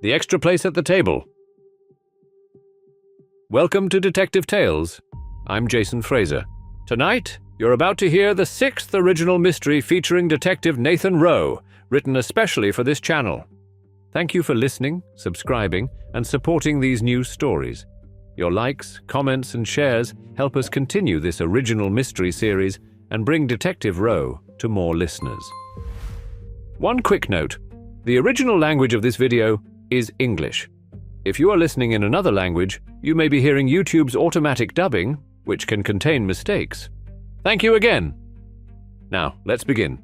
the extra place at the table. Welcome to Detective Tales. I'm Jason Fraser. Tonight, you're about to hear the 6th original mystery featuring Detective Nathan Rowe, written especially for this channel. Thank you for listening, subscribing, and supporting these new stories. Your likes, comments, and shares help us continue this original mystery series and bring Detective Rowe to more listeners. One quick note, the original language of this video is English. If you are listening in another language, you may be hearing YouTube's automatic dubbing, which can contain mistakes. Thank you again. Now, let's begin.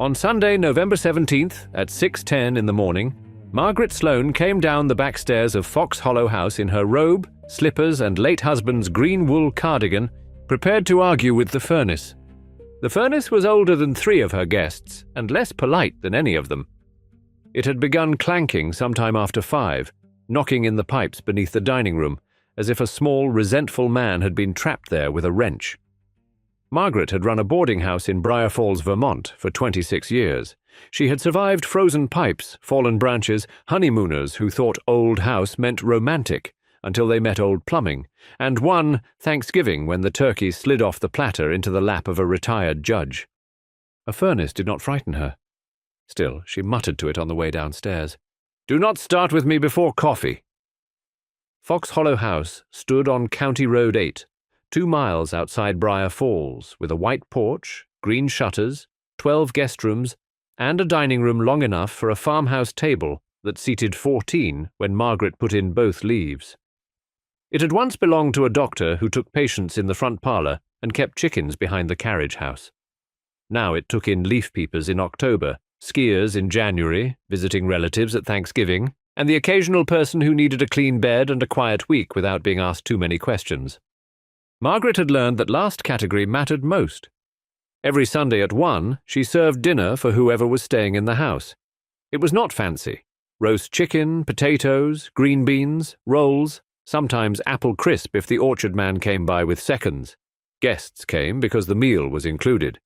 On Sunday, November 17th at 6:10 in the morning, Margaret Sloane came down the back stairs of Fox Hollow House in her robe, slippers, and late husband's green wool cardigan, prepared to argue with the furnace. The furnace was older than 3 of her guests, and less polite than any of them. It had begun clanking sometime after 5, knocking in the pipes beneath the dining room, as if a small, resentful man had been trapped there with a wrench. Margaret had run a boarding house in Briar Falls, Vermont, for 26 years. She had survived frozen pipes, fallen branches, honeymooners who thought old house meant romantic, until they met old plumbing, and one Thanksgiving when the turkey slid off the platter into the lap of a retired judge. A furnace did not frighten her. Still, she muttered to it on the way downstairs, "Do not start with me before coffee." Fox Hollow House stood on County Road 8, 2 miles outside Briar Falls, with a white porch, green shutters, 12 guest rooms, and a dining room long enough for a farmhouse table that seated 14 when Margaret put in both leaves. It had once belonged to a doctor who took patients in the front parlour and kept chickens behind the carriage house. Now it took in leaf peepers in October, skiers in January, visiting relatives at Thanksgiving, and the occasional person who needed a clean bed and a quiet week without being asked too many questions. Margaret had learned that last category mattered most. Every Sunday at 1, she served dinner for whoever was staying in the house. It was not fancy. Roast chicken, potatoes, green beans, rolls, sometimes apple crisp if the orchard man came by with seconds. Guests came because the meal was included.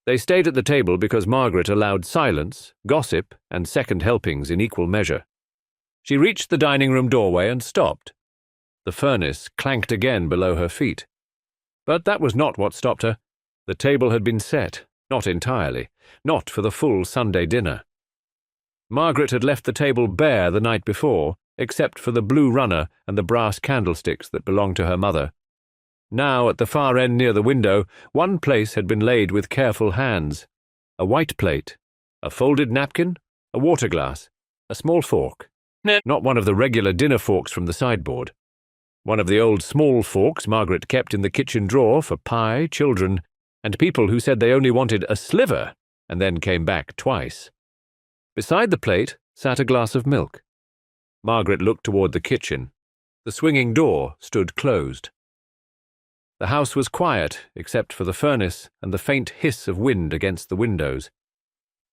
They stayed at the table because Margaret allowed silence, gossip, and second helpings in equal measure. She reached the dining room doorway and stopped. The furnace clanked again below her feet. But that was not what stopped her. The table had been set, not entirely, not for the full Sunday dinner. Margaret had left the table bare the night before, except for the blue runner and the brass candlesticks that belonged to her mother. Now, at the far end near the window, one place had been laid with careful hands. A white plate, a folded napkin, a water glass, a small fork. Not one of the regular dinner forks from the sideboard. One of the old small forks Margaret kept in the kitchen drawer for pie, children, and people who said they only wanted a sliver and then came back twice. Beside the plate sat a glass of milk. Margaret looked toward the kitchen. The swinging door stood closed. The house was quiet except for the furnace and the faint hiss of wind against the windows.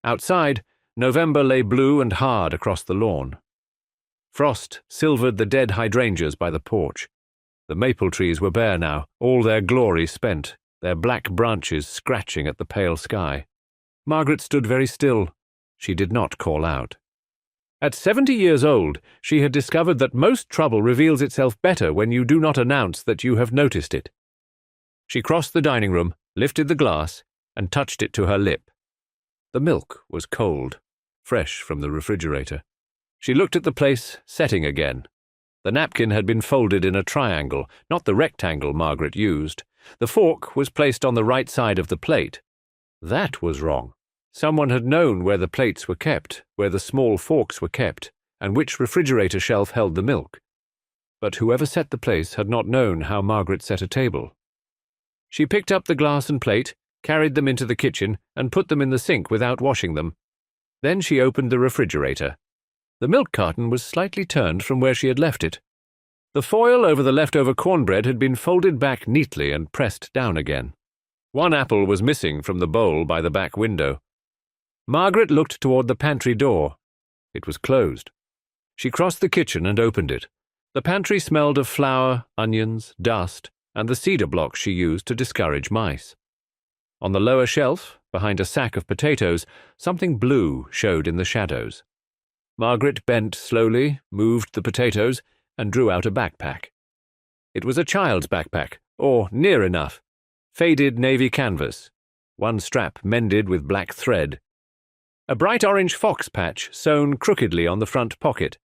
Outside, November lay blue and hard across the lawn. Frost silvered the dead hydrangeas by the porch. The maple trees were bare now, all their glory spent, their black branches scratching at the pale sky. Margaret stood very still. She did not call out. At 70 years old, she had discovered that most trouble reveals itself better when you do not announce that you have noticed it. She crossed the dining room, lifted the glass, and touched it to her lip. The milk was cold, fresh from the refrigerator. She looked at the place setting again. The napkin had been folded in a triangle, not the rectangle Margaret used. The fork was placed on the right side of the plate. That was wrong. Someone had known where the plates were kept, where the small forks were kept, and which refrigerator shelf held the milk. But whoever set the place had not known how Margaret set a table. She picked up the glass and plate, carried them into the kitchen, and put them in the sink without washing them. Then she opened the refrigerator. The milk carton was slightly turned from where she had left it. The foil over the leftover cornbread had been folded back neatly and pressed down again. One apple was missing from the bowl by the back window. Margaret looked toward the pantry door. It was closed. She crossed the kitchen and opened it. The pantry smelled of flour, onions, dust, and the cedar blocks she used to discourage mice. On the lower shelf, behind a sack of potatoes, something blue showed in the shadows. Margaret bent slowly, moved the potatoes, and drew out a backpack. It was a child's backpack, or near enough. Faded navy canvas, one strap mended with black thread. A bright orange fox patch sewn crookedly on the front pocket.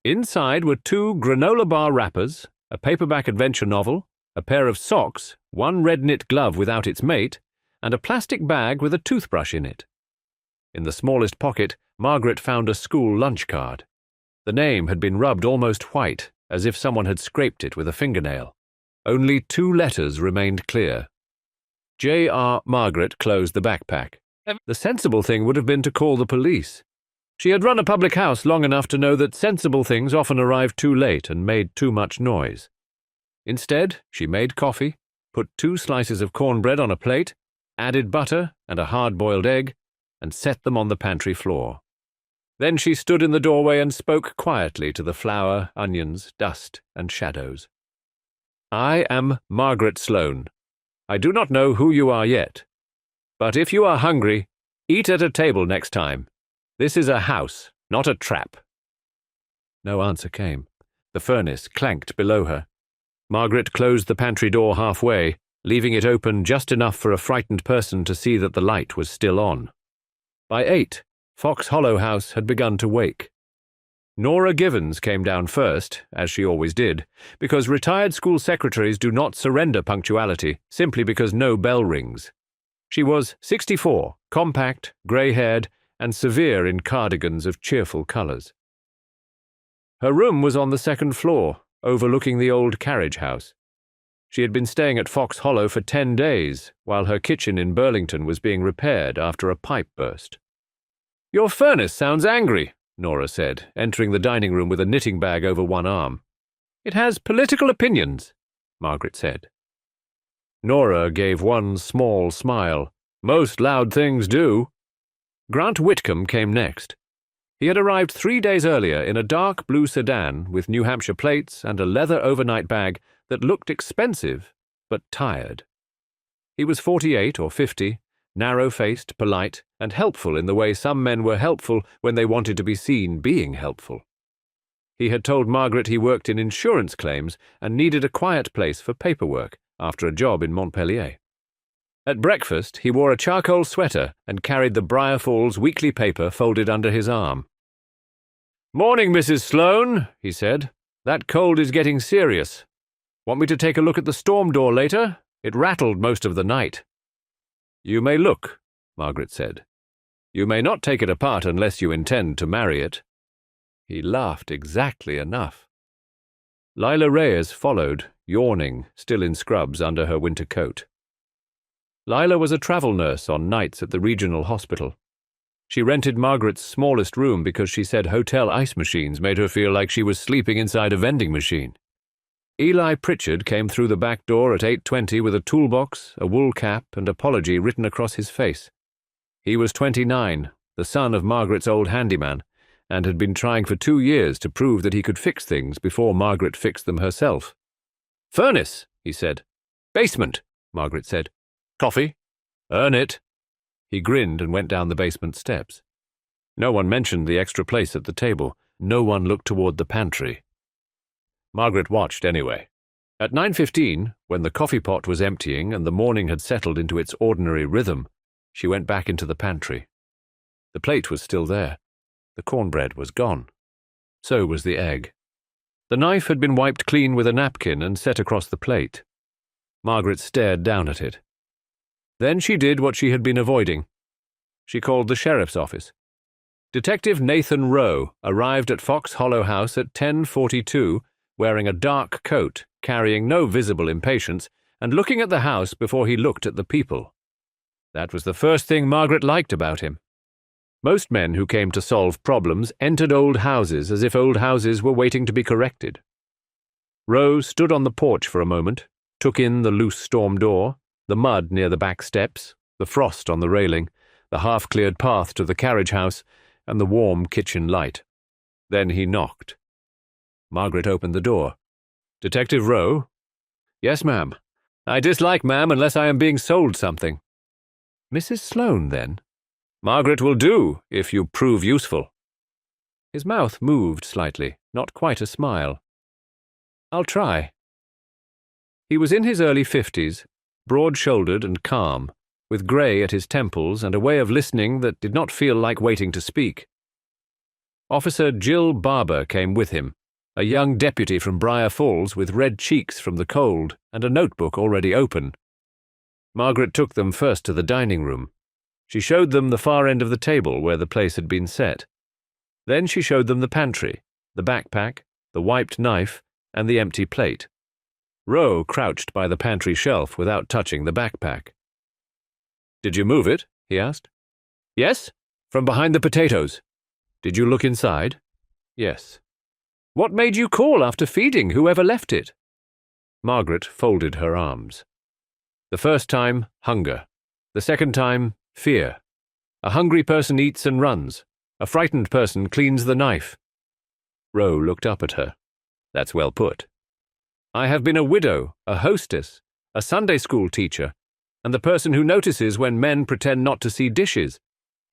Inside were 2 granola bar wrappers, a paperback adventure novel, a pair of socks, one red knit glove without its mate, and a plastic bag with a toothbrush in it. In the smallest pocket, Margaret found a school lunch card. The name had been rubbed almost white, as if someone had scraped it with a fingernail. Only 2 letters remained clear. J.R. Margaret closed the backpack. The sensible thing would have been to call the police. She had run a public house long enough to know that sensible things often arrived too late and made too much noise. Instead, she made coffee, put 2 slices of cornbread on a plate, added butter and a hard-boiled egg, and set them on the pantry floor. Then she stood in the doorway and spoke quietly to the flour, onions, dust, and shadows. "I am Margaret Sloane. I do not know who you are yet. But if you are hungry, eat at a table next time. This is a house, not a trap." No answer came. The furnace clanked below her. Margaret closed the pantry door halfway, leaving it open just enough for a frightened person to see that the light was still on. By 8, Fox Hollow House had begun to wake. Nora Givens came down first, as she always did, because retired school secretaries do not surrender punctuality simply because no bell rings. She was 64, compact, grey-haired, and severe in cardigans of cheerful colours. Her room was on the 2nd floor, overlooking the old carriage house. She had been staying at Fox Hollow for 10 days, while her kitchen in Burlington was being repaired after a pipe burst. "Your furnace sounds angry," Nora said, entering the dining room with a knitting bag over one arm. "It has political opinions," Margaret said. Nora gave one small smile. "Most loud things do." Grant Whitcomb came next. He had arrived 3 days earlier in a dark blue sedan with New Hampshire plates and a leather overnight bag that looked expensive, but tired. He was 48 or 50, narrow-faced, polite, and helpful in the way some men were helpful when they wanted to be seen being helpful. He had told Margaret he worked in insurance claims and needed a quiet place for paperwork after a job in Montpelier. At breakfast, he wore a charcoal sweater and carried the Briar Falls weekly paper folded under his arm. "Morning, Mrs. Sloane," he said. "That cold is getting serious. Want me to take a look at the storm door later? It rattled most of the night." "You may look," Margaret said. "You may not take it apart unless you intend to marry it." He laughed exactly enough. Lila Reyes followed, yawning, still in scrubs under her winter coat. Lila was a travel nurse on nights at the regional hospital. She rented Margaret's smallest room because she said hotel ice machines made her feel like she was sleeping inside a vending machine. Eli Pritchard came through the back door at 8:20 with a toolbox, a wool cap, and apology written across his face. He was 29, the son of Margaret's old handyman, and had been trying for 2 years to prove that he could fix things before Margaret fixed them herself. "Furnace," he said. "Basement," Margaret said. "Coffee?" "Earn it." He grinned and went down the basement steps. No one mentioned the extra place at the table. No one looked toward the pantry. Margaret watched anyway. At 9:15, when the coffee pot was emptying and the morning had settled into its ordinary rhythm, she went back into the pantry. The plate was still there. The cornbread was gone. So was the egg. The knife had been wiped clean with a napkin and set across the plate. Margaret stared down at it. Then she did what she had been avoiding. She called the sheriff's office. Detective Nathan Rowe arrived at Fox Hollow House at 10:42, wearing a dark coat, carrying no visible impatience, and looking at the house before he looked at the people. That was the first thing Margaret liked about him. Most men who came to solve problems entered old houses as if old houses were waiting to be corrected. Rowe stood on the porch for a moment, took in the loose storm door, the mud near the back steps, the frost on the railing, the half-cleared path to the carriage house, and the warm kitchen light. Then he knocked. Margaret opened the door. "Detective Rowe?" "Yes, ma'am. I dislike ma'am unless I am being sold something. Mrs. Sloane, then? Margaret will do, if you prove useful. His mouth moved slightly, not quite a smile. I'll try. He was in his early 50s, broad-shouldered and calm, with grey at his temples and a way of listening that did not feel like waiting to speak. Officer Jill Barber came with him, a young deputy from Briar Falls with red cheeks from the cold and a notebook already open. Margaret took them first to the dining room. She showed them the far end of the table where the place had been set. Then she showed them the pantry, the backpack, the wiped knife, and the empty plate. Rowe crouched by the pantry shelf without touching the backpack. Did you move it? He asked. Yes, from behind the potatoes. Did you look inside? Yes. What made you call after feeding whoever left it? Margaret folded her arms. The first time, hunger. The second time, fear. A hungry person eats and runs. A frightened person cleans the knife. Rowe looked up at her. That's well put. I have been a widow, a hostess, a Sunday school teacher, and the person who notices when men pretend not to see dishes.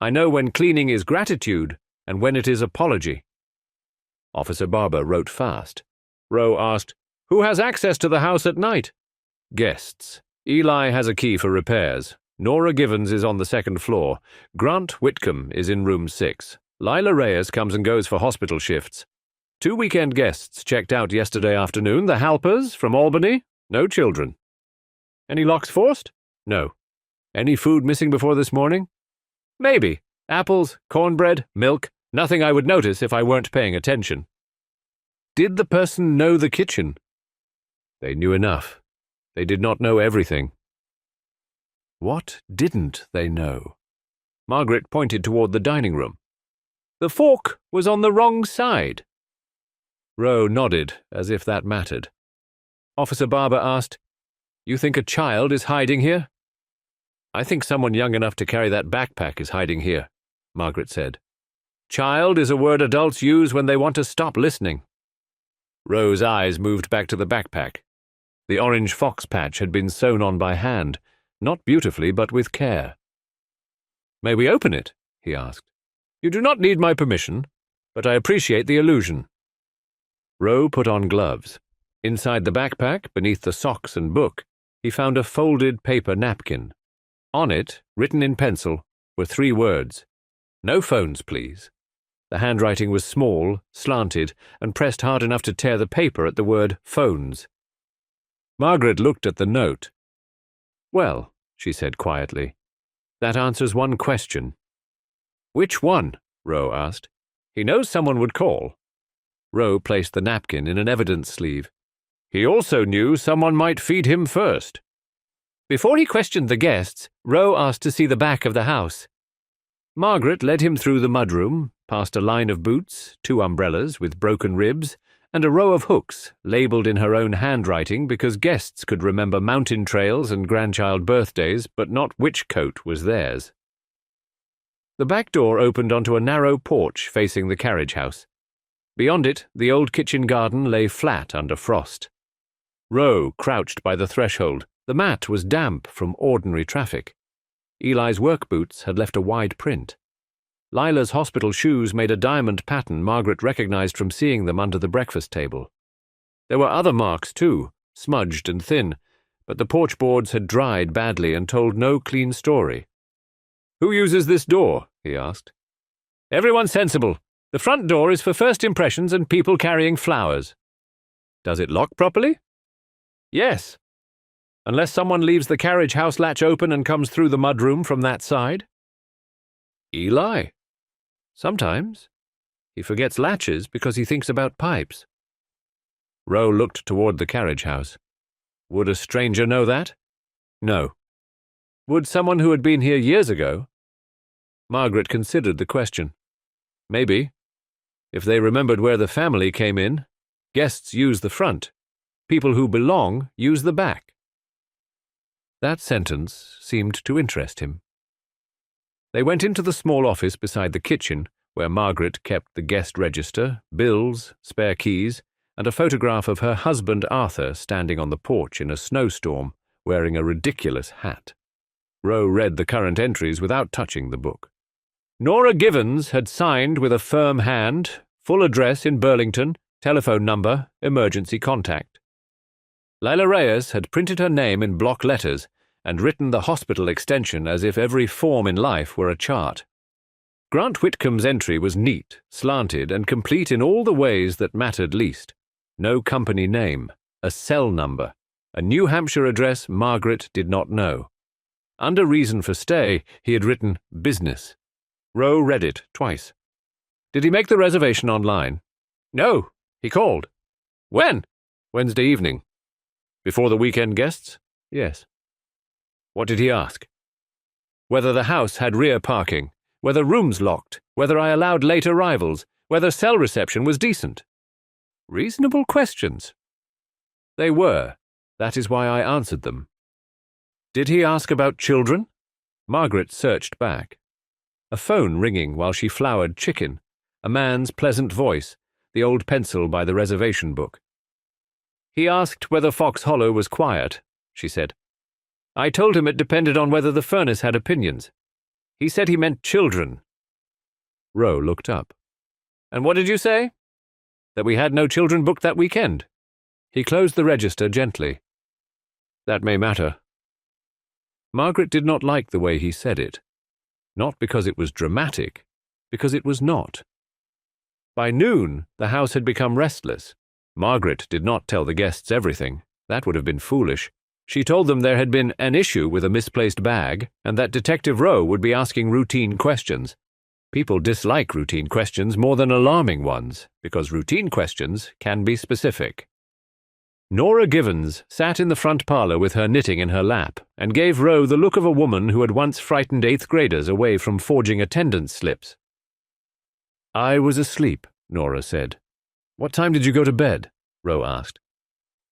I know when cleaning is gratitude and when it is apology. Officer Barber wrote fast. Rowe asked, Who has access to the house at night? Guests. Eli has a key for repairs. Nora Givens is on the second floor. Grant Whitcomb is in room 6. Lila Reyes comes and goes for hospital shifts. 2 weekend guests checked out yesterday afternoon. The Halpers from Albany. No children. Any locks forced? No. Any food missing before this morning? Maybe. Apples, cornbread, milk. Nothing I would notice if I weren't paying attention. Did the person know the kitchen? They knew enough. They did not know everything. What didn't they know? Margaret pointed toward the dining room. The fork was on the wrong side. Rowe nodded, as if that mattered. Officer Barber asked, You think a child is hiding here? I think someone young enough to carry that backpack is hiding here, Margaret said. Child is a word adults use when they want to stop listening. Rowe's eyes moved back to the backpack. The orange fox patch had been sewn on by hand, not beautifully but with care. May we open it? He asked. You do not need my permission, but I appreciate the illusion. Rowe put on gloves. Inside the backpack, beneath the socks and book, he found a folded paper napkin. On it, written in pencil, were 3 words. No phones, please. The handwriting was small, slanted, and pressed hard enough to tear the paper at the word phones. Margaret looked at the note. Well, she said quietly, that answers one question. Which one? Rowe asked. He knows someone would call. Rowe placed the napkin in an evidence sleeve. He also knew someone might feed him first. Before he questioned the guests, Rowe asked to see the back of the house. Margaret led him through the mudroom, past a line of boots, 2 umbrellas with broken ribs, and a row of hooks, labelled in her own handwriting because guests could remember mountain trails and grandchild birthdays, but not which coat was theirs. The back door opened onto a narrow porch facing the carriage house. Beyond it, the old kitchen garden lay flat under frost. Rowe crouched by the threshold. The mat was damp from ordinary traffic. Eli's work boots had left a wide print. Lila's hospital shoes made a diamond pattern Margaret recognized from seeing them under the breakfast table. There were other marks, too, smudged and thin, but the porch boards had dried badly and told no clean story. Who uses this door? He asked. Everyone sensible. The front door is for first impressions and people carrying flowers. Does it lock properly? Yes. Unless someone leaves the carriage house latch open and comes through the mudroom from that side. Eli. Sometimes. He forgets latches because he thinks about pipes. Rowe looked toward the carriage house. Would a stranger know that? No. Would someone who had been here years ago? Margaret considered the question. Maybe. If they remembered where the family came in, guests use the front. People who belong use the back. That sentence seemed to interest him. They went into the small office beside the kitchen, where Margaret kept the guest register, bills, spare keys, and a photograph of her husband Arthur standing on the porch in a snowstorm, wearing a ridiculous hat. Rowe read the current entries without touching the book. Nora Givens had signed with a firm hand, full address in Burlington, telephone number, emergency contact. Lila Reyes had printed her name in block letters and written the hospital extension as if every form in life were a chart. Grant Whitcomb's entry was neat, slanted, and complete in all the ways that mattered least. No company name, a cell number, a New Hampshire address Margaret did not know. Under reason for stay, he had written business. Rowe read it twice. Did he make the reservation online? No, he called. When? Wednesday evening. Before the weekend guests? Yes. What did he ask? Whether the house had rear parking, whether rooms locked, whether I allowed late arrivals, whether cell reception was decent. Reasonable questions. They were. That is why I answered them. Did he ask about children? Margaret searched back. A phone ringing while she floured chicken, a man's pleasant voice, the old pencil by the reservation book. He asked whether Fox Hollow was quiet, she said. I told him it depended on whether the furnace had opinions. He said he meant children. Rowe looked up. And what did you say? That we had no children booked that weekend. He closed the register gently. That may matter. Margaret did not like the way he said it. Not because it was dramatic, because it was not. By noon, the house had become restless. Margaret did not tell the guests everything. That would have been foolish. She told them there had been an issue with a misplaced bag, and that Detective Rowe would be asking routine questions. People dislike routine questions more than alarming ones, because routine questions can be specific. Nora Givens sat in the front parlour with her knitting in her lap, and gave Rowe the look of a woman who had once frightened 8th graders away from forging attendance slips. I was asleep, Nora said. What time did you go to bed? Rowe asked.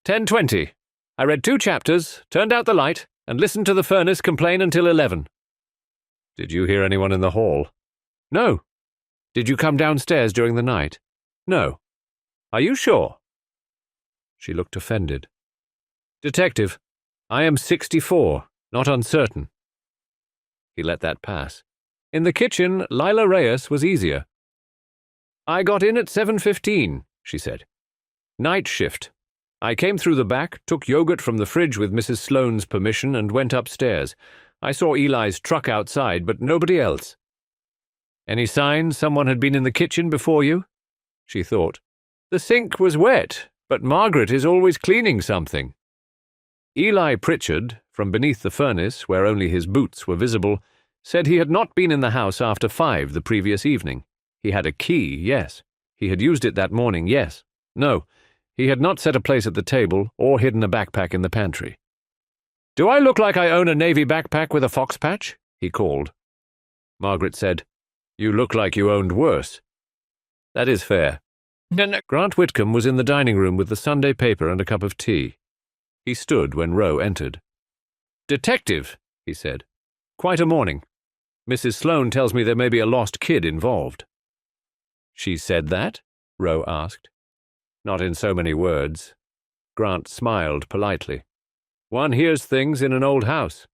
10:20. I read 2 chapters, turned out the light, and listened to the furnace complain until 11. Did you hear anyone in the hall? No. Did you come downstairs during the night? No. Are you sure? She looked offended. Detective, I am 64, not uncertain. He let that pass. In the kitchen, Lila Reyes was easier. I got in at 7:15, she said. Night shift. I came through the back, took yogurt from the fridge with Mrs. Sloane's permission, and went upstairs. I saw Eli's truck outside, but nobody else. Any sign someone had been in the kitchen before you? She thought. The sink was wet, but Margaret is always cleaning something. Eli Pritchard, from beneath the furnace, where only his boots were visible, said he had not been in the house after 5 the previous evening. He had a key, yes. He had used it that morning, yes. No, he had not set a place at the table or hidden a backpack in the pantry. Do I look like I own a navy backpack with a fox patch? He called. Margaret said, You look like you owned worse. That is fair. Grant Whitcomb was in the dining room with the Sunday paper and a cup of tea. He stood when Rowe entered. Detective, he said. Quite a morning. Mrs. Sloane tells me there may be a lost kid involved. She said that? Rowe asked. Not in so many words. Grant smiled politely. One hears things in an old house.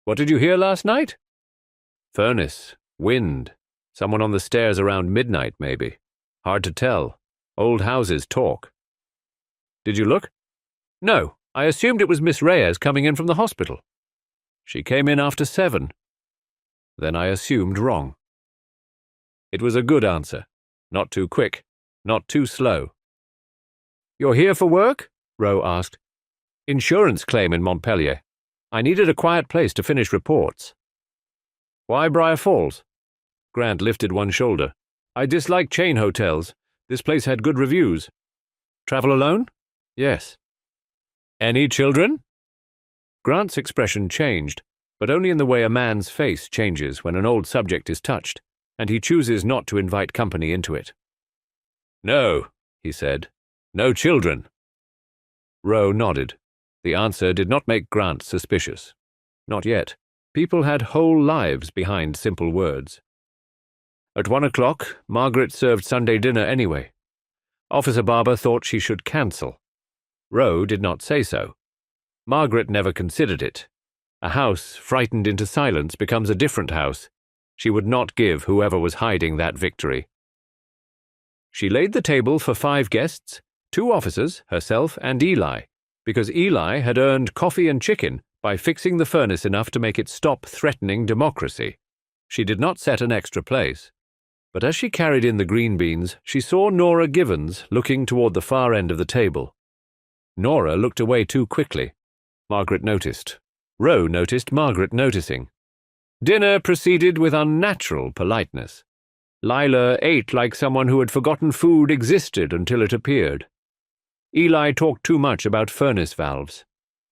What did you hear last night? Furnace, wind, someone on the stairs around midnight, maybe. Hard to tell. Old houses talk. Did you look? No, I assumed it was Miss Reyes coming in from the hospital. She came in after 7. Then I assumed wrong. It was a good answer. Not too quick, not too slow. You're here for work? Rowe asked. Insurance claim in Montpelier. I needed a quiet place to finish reports. Why Briar Falls? Grant lifted one shoulder. I dislike chain hotels. This place had good reviews. Travel alone? Yes. Any children? Grant's expression changed, but only in the way a man's face changes when an old subject is touched, and he chooses not to invite company into it. No, he said. No children. Rowe nodded. The answer did not make Grant suspicious. Not yet. People had whole lives behind simple words. At 1 o'clock, Margaret served Sunday dinner anyway. Officer Barber thought she should cancel. Rowe did not say so. Margaret never considered it. A house frightened into silence becomes a different house. She would not give whoever was hiding that victory. She laid the table for 5 guests, 2 officers, herself and Eli, because Eli had earned coffee and chicken by fixing the furnace enough to make it stop threatening democracy. She did not set an extra place. But as she carried in the green beans, she saw Nora Givens looking toward the far end of the table. Nora looked away too quickly. Margaret noticed. Rowe noticed Margaret noticing. Dinner proceeded with unnatural politeness. Lila ate like someone who had forgotten food existed until it appeared. Eli talked too much about furnace valves.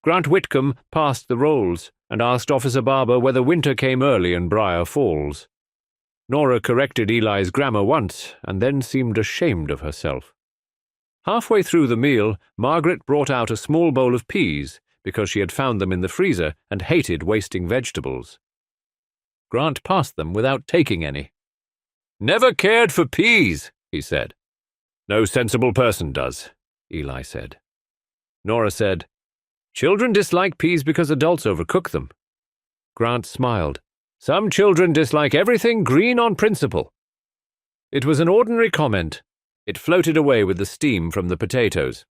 Grant Whitcomb passed the rolls and asked Officer Barber whether winter came early in Briar Falls. Nora corrected Eli's grammar once and then seemed ashamed of herself. Halfway through the meal, Margaret brought out a small bowl of peas because she had found them in the freezer and hated wasting vegetables. Grant passed them without taking any. "Never cared for peas," he said. "No sensible person does," Eli said. Nora said, "Children dislike peas because adults overcook them." Grant smiled. "Some children dislike everything green on principle." It was an ordinary comment. It floated away with the steam from the potatoes.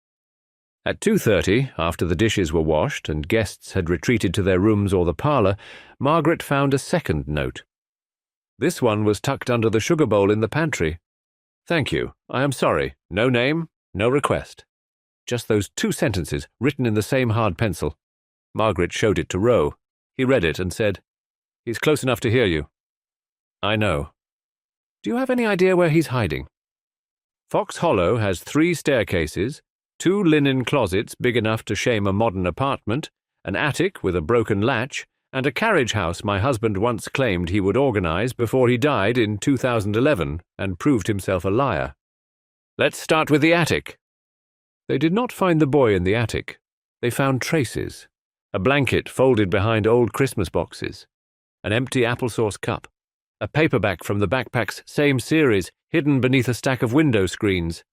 At 2:30, after the dishes were washed and guests had retreated to their rooms or the parlor, Margaret found a second note. This one was tucked under the sugar bowl in the pantry. "Thank you. I am sorry. No name, no request." Just those 2 sentences, written in the same hard pencil. Margaret showed it to Rowe. He read it and said, "He's close enough to hear you." "I know." "Do you have any idea where he's hiding?" Fox Hollow has 3 staircases, 2 linen closets big enough to shame a modern apartment, an attic with a broken latch, and a carriage house my husband once claimed he would organize before he died in 2011 and proved himself a liar. "Let's start with the attic." They did not find the boy in the attic. They found traces. A blanket folded behind old Christmas boxes, an empty applesauce cup, a paperback from the backpack's same series hidden beneath a stack of window screens,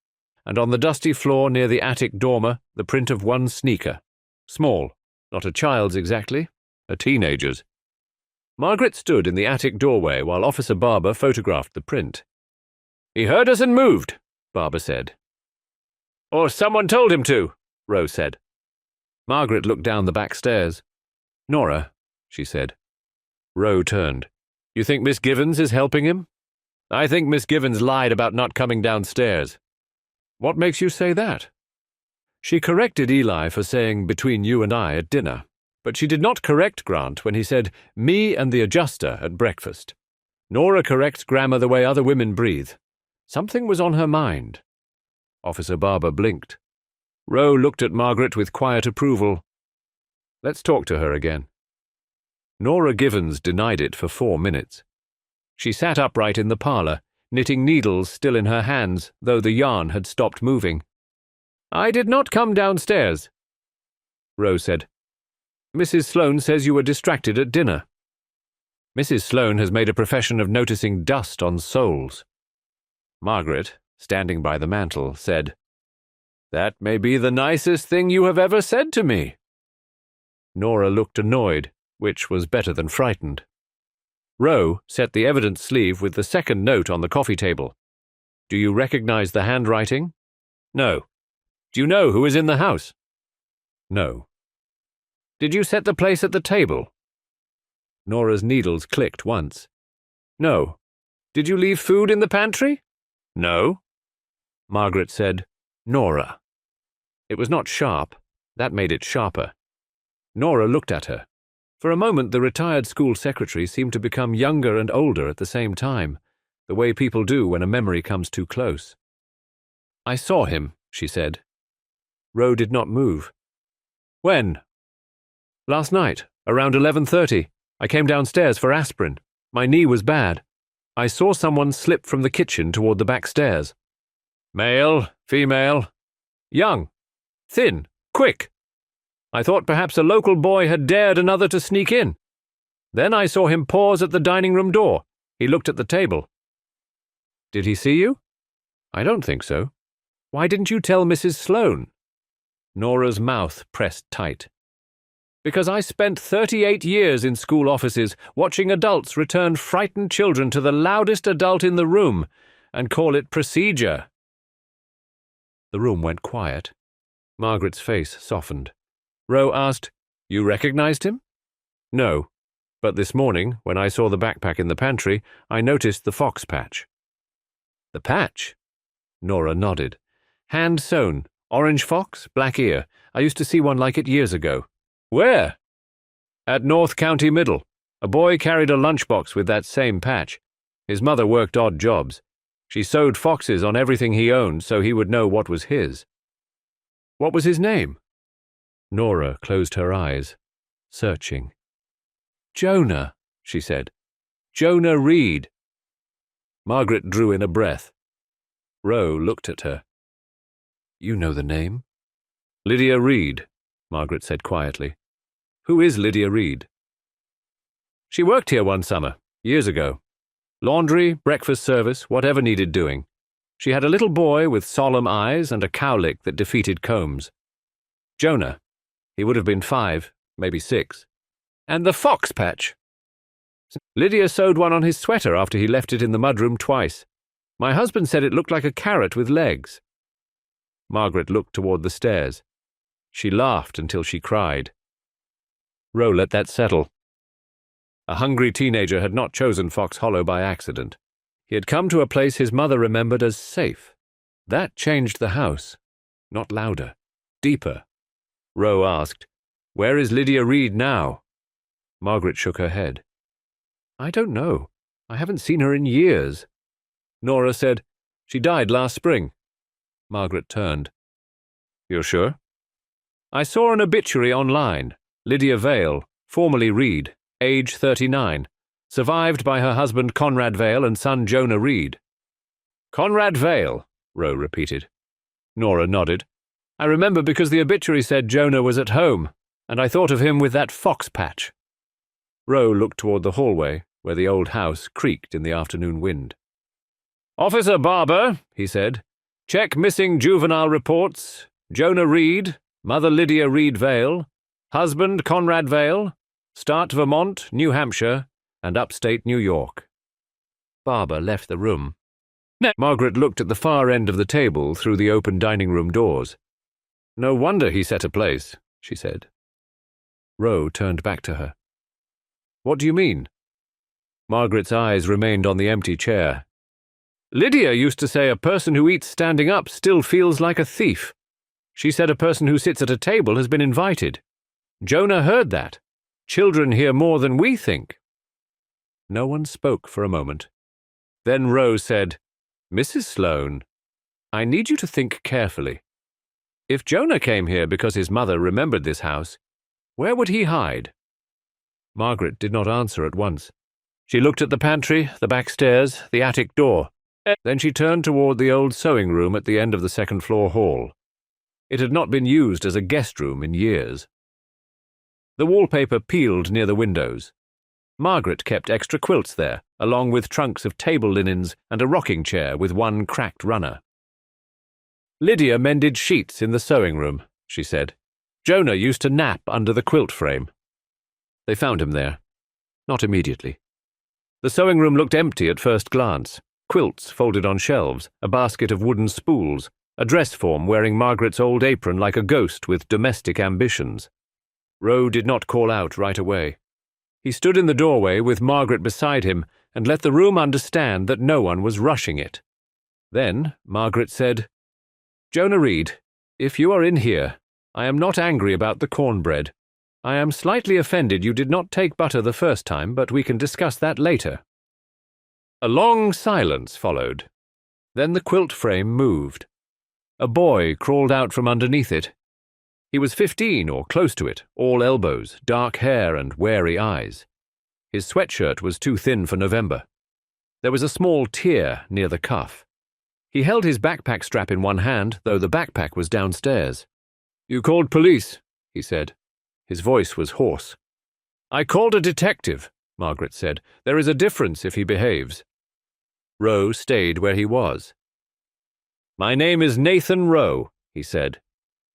and on the dusty floor near the attic dormer the print of one sneaker. Small, not a child's exactly, a teenager's. Margaret stood in the attic doorway while Officer Barber photographed the print. "He heard us and moved," Barber said. "Or someone told him to," Rowe said. Margaret looked down the back stairs. "Nora," she said. Rowe turned. "You think Miss Givens is helping him?" "I think Miss Givens lied about not coming downstairs." "What makes you say that?" She corrected Eli for saying "between you and I" at dinner, but she did not correct Grant when he said "me and the adjuster" at breakfast. Nora corrects grammar the way other women breathe. Something was on her mind. Officer Barber blinked. Rowe looked at Margaret with quiet approval. "Let's talk to her again." Nora Givens denied it for 4 minutes. She sat upright in the parlor, knitting needles still in her hands, though the yarn had stopped moving. "I did not come downstairs." Rowe said, "Mrs. Sloane says you were distracted at dinner." "Mrs. Sloane has made a profession of noticing dust on souls." Margaret, standing by the mantel, said, "That may be the nicest thing you have ever said to me." Nora looked annoyed, which was better than frightened. Rowe set the evidence sleeve with the second note on the coffee table. "Do you recognize the handwriting?" "No." "Do you know who is in the house?" "No." "Did you set the place at the table?" Nora's needles clicked once. "No." "Did you leave food in the pantry?" "No." Margaret said, "Nora." It was not sharp. That made it sharper. Nora looked at her. For a moment the retired school secretary seemed to become younger and older at the same time, the way people do when a memory comes too close. "I saw him," she said. Rowe did not move. "When?" "Last night, around 11:30. I came downstairs for aspirin. My knee was bad. I saw someone slip from the kitchen toward the back stairs." "Male, female?" "Young. Thin. Quick. I thought perhaps a local boy had dared another to sneak in. Then I saw him pause at the dining room door. He looked at the table." "Did he see you?" "I don't think so." "Why didn't you tell Mrs. Sloane?" Nora's mouth pressed tight. because I spent 38 years in school offices watching adults return frightened children to the loudest adult in the room and call it procedure." The room went quiet. Margaret's face softened. Rowe asked, "You recognized him?" "No, but this morning, when I saw the backpack in the pantry, I noticed the fox patch." "The patch?" Nora nodded. "Hand sewn. Orange fox, black ear. I used to see one like it years ago." "Where?" "At North County Middle. A boy carried a lunchbox with that same patch. His mother worked odd jobs. She sewed foxes on everything he owned so he would know what was his." "What was his name?" Nora closed her eyes, searching. "Jonah," she said. "Jonah Reed." Margaret drew in a breath. Rowe looked at her. "You know the name?" "Lydia Reed," Margaret said quietly. "Who is Lydia Reed?" "She worked here one summer, years ago. Laundry, breakfast service, whatever needed doing. She had a little boy with solemn eyes and a cowlick that defeated combs. Jonah. He would have been 5, maybe 6. And the fox patch. Lydia sewed one on his sweater after he left it in the mudroom twice. My husband said it looked like a carrot with legs." Margaret looked toward the stairs. She laughed until she cried. Rowe let that settle. A hungry teenager had not chosen Fox Hollow by accident. He had come to a place his mother remembered as safe. That changed the house. Not louder. Deeper. Rowe asked, "Where is Lydia Reed now?" Margaret shook her head. "I don't know. I haven't seen her in years." Nora said, "She died last spring." Margaret turned. "You're sure?" "I saw an obituary online. Lydia Vale, formerly Reed, age 39, survived by her husband Conrad Vale and son Jonah Reed." "Conrad Vale," Rowe repeated. Nora nodded. "I remember because the obituary said Jonah was at home, and I thought of him with that fox patch." Rowe looked toward the hallway, where the old house creaked in the afternoon wind. "Officer Barber," he said, "check missing juvenile reports. Jonah Reed, mother Lydia Reed Vale, husband Conrad Vale, start Vermont, New Hampshire, and upstate New York." Barber left the room. Margaret looked at the far end of the table through the open dining room doors. "No wonder he set a place," she said. Rowe turned back to her. "What do you mean?" Margaret's eyes remained on the empty chair. "Lydia used to say a person who eats standing up still feels like a thief. She said a person who sits at a table has been invited. Jonah heard that. Children hear more than we think." No one spoke for a moment. Then Rowe said, "Mrs. Sloane, I need you to think carefully. If Jonah came here because his mother remembered this house, where would he hide?" Margaret did not answer at once. She looked at the pantry, the back stairs, the attic door. Then she turned toward the old sewing room at the end of the second-floor hall. It had not been used as a guest room in years. The wallpaper peeled near the windows. Margaret kept extra quilts there, along with trunks of table linens and a rocking chair with one cracked runner. "Lydia mended sheets in the sewing room," she said. "Jonah used to nap under the quilt frame." They found him there. Not immediately. The sewing room looked empty at first glance. Quilts folded on shelves, a basket of wooden spools, a dress form wearing Margaret's old apron like a ghost with domestic ambitions. Rowe did not call out right away. He stood in the doorway with Margaret beside him and let the room understand that no one was rushing it. Then Margaret said, "Jonah Reed, if you are in here, I am not angry about the cornbread. I am slightly offended you did not take butter the first time, but we can discuss that later." A long silence followed. Then the quilt frame moved. A boy crawled out from underneath it. He was 15 or close to it, all elbows, dark hair and wary eyes. His sweatshirt was too thin for November. There was a small tear near the cuff. He held his backpack strap in one hand, though the backpack was downstairs. "You called police," he said. His voice was hoarse. "I called a detective," Margaret said. "There is a difference if he behaves." Rowe stayed where he was. "My name is Nathan Rowe," he said.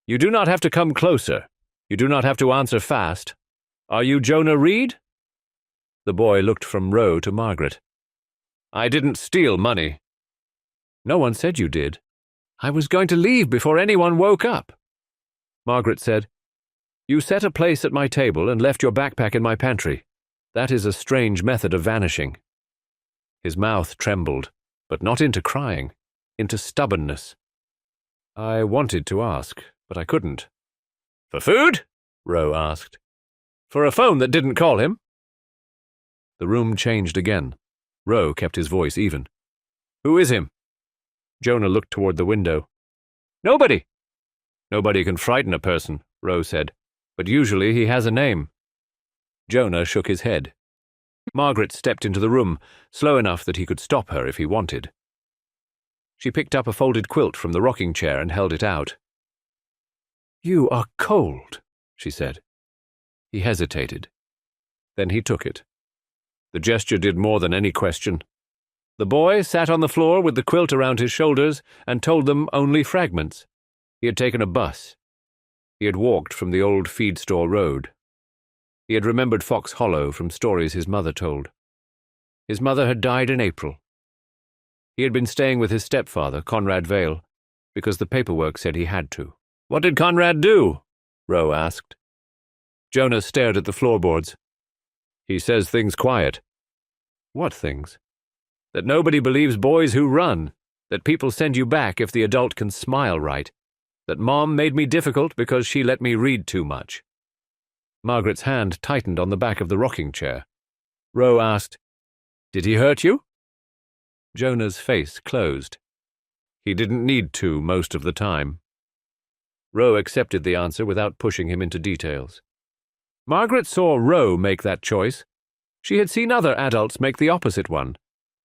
"You do not have to come closer. You do not have to answer fast. Are you Jonah Reed?" The boy looked from Rowe to Margaret. "I didn't steal money." "No one said you did. I was going to leave before anyone woke up." Margaret said, "You set a place at my table and left your backpack in my pantry. That is a strange method of vanishing." His mouth trembled, but not into crying, into stubbornness. "I wanted to ask, but I couldn't." "For food?" Rowe asked. "For a phone that didn't call him?" The room changed again. Rowe kept his voice even. "Who is him?" Jonah looked toward the window. "Nobody." "Nobody can frighten a person," Rowe said, "but usually he has a name." Jonah shook his head. Margaret stepped into the room, slow enough that he could stop her if he wanted. She picked up a folded quilt from the rocking chair and held it out. "You are cold," she said. He hesitated. Then he took it. The gesture did more than any question. The boy sat on the floor with the quilt around his shoulders and told them only fragments. He had taken a bus. He had walked from the old feed store road. He had remembered Fox Hollow from stories his mother told. His mother had died in April. He had been staying with his stepfather, Conrad Vale, because the paperwork said he had to. "What did Conrad do?" Rowe asked. Jonah stared at the floorboards. "He says things quiet." "What things?" "That nobody believes boys who run, that people send you back if the adult can smile right, that Mom made me difficult because she let me read too much." Margaret's hand tightened on the back of the rocking chair. Rowe asked, "Did he hurt you?" Jonah's face closed. "He didn't need to most of the time." Rowe accepted the answer without pushing him into details. Margaret saw Rowe make that choice. She had seen other adults make the opposite one,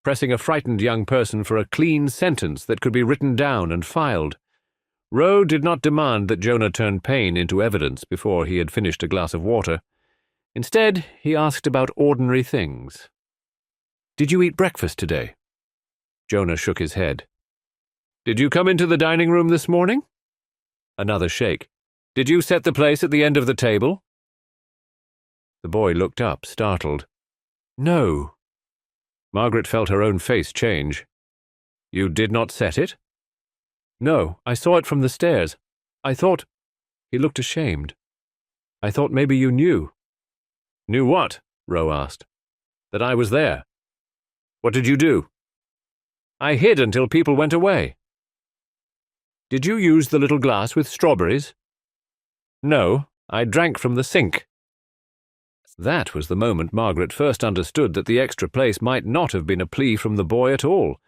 pressing a frightened young person for a clean sentence that could be written down and filed. Rowe did not demand that Jonah turn pain into evidence before he had finished a glass of water. Instead, he asked about ordinary things. "Did you eat breakfast today?" Jonah shook his head. "Did you come into the dining room this morning?" Another shake. "Did you set the place at the end of the table?" The boy looked up, startled. "No." Margaret felt her own face change. "You did not set it?" "No, I saw it from the stairs. I thought—" He looked ashamed. "I thought maybe you knew." "Knew what?" Rowe asked. "That I was there. What did you do?" "I hid until people went away." "Did you use the little glass with strawberries?" "No, I drank from the sink." That was the moment Margaret first understood that the extra place might not have been a plea from the boy at all.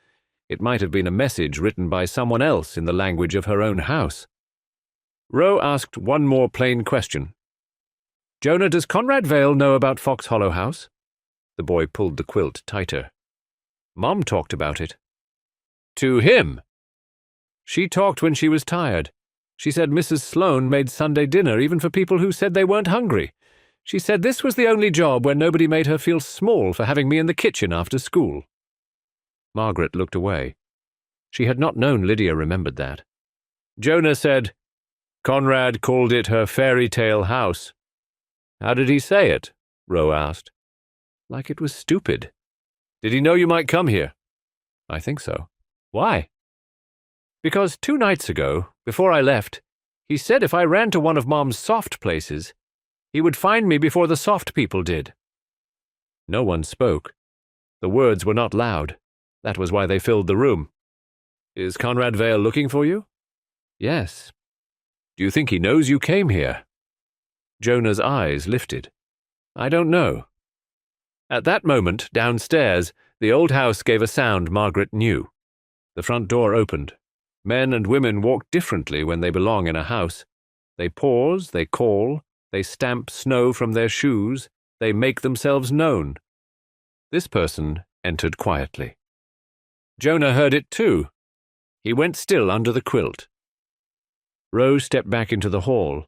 It might have been a message written by someone else in the language of her own house. Rowe asked one more plain question. "Jonah, does Conrad Vale know about Fox Hollow House?" The boy pulled the quilt tighter. "Mom talked about it." "To him?" "She talked when she was tired. She said Mrs. Sloane made Sunday dinner even for people who said they weren't hungry. She said this was the only job where nobody made her feel small for having me in the kitchen after school." Margaret looked away. She had not known Lydia remembered that. Jonah said, "Conrad called it her fairy tale house." "How did he say it?" Rowe asked. "Like it was stupid." "Did he know you might come here?" "I think so." "Why?" "Because 2 nights ago, before I left, he said if I ran to one of Mom's soft places, he would find me before the soft people did." No one spoke. The words were not loud. That was why they filled the room. "Is Conrad Vale looking for you?" "Yes." "Do you think he knows you came here?" Jonah's eyes lifted. "I don't know." At that moment, downstairs, the old house gave a sound Margaret knew. The front door opened. Men and women walk differently when they belong in a house. They pause, they call, they stamp snow from their shoes, they make themselves known. This person entered quietly. Jonah heard it too. He went still under the quilt. Rowe stepped back into the hall.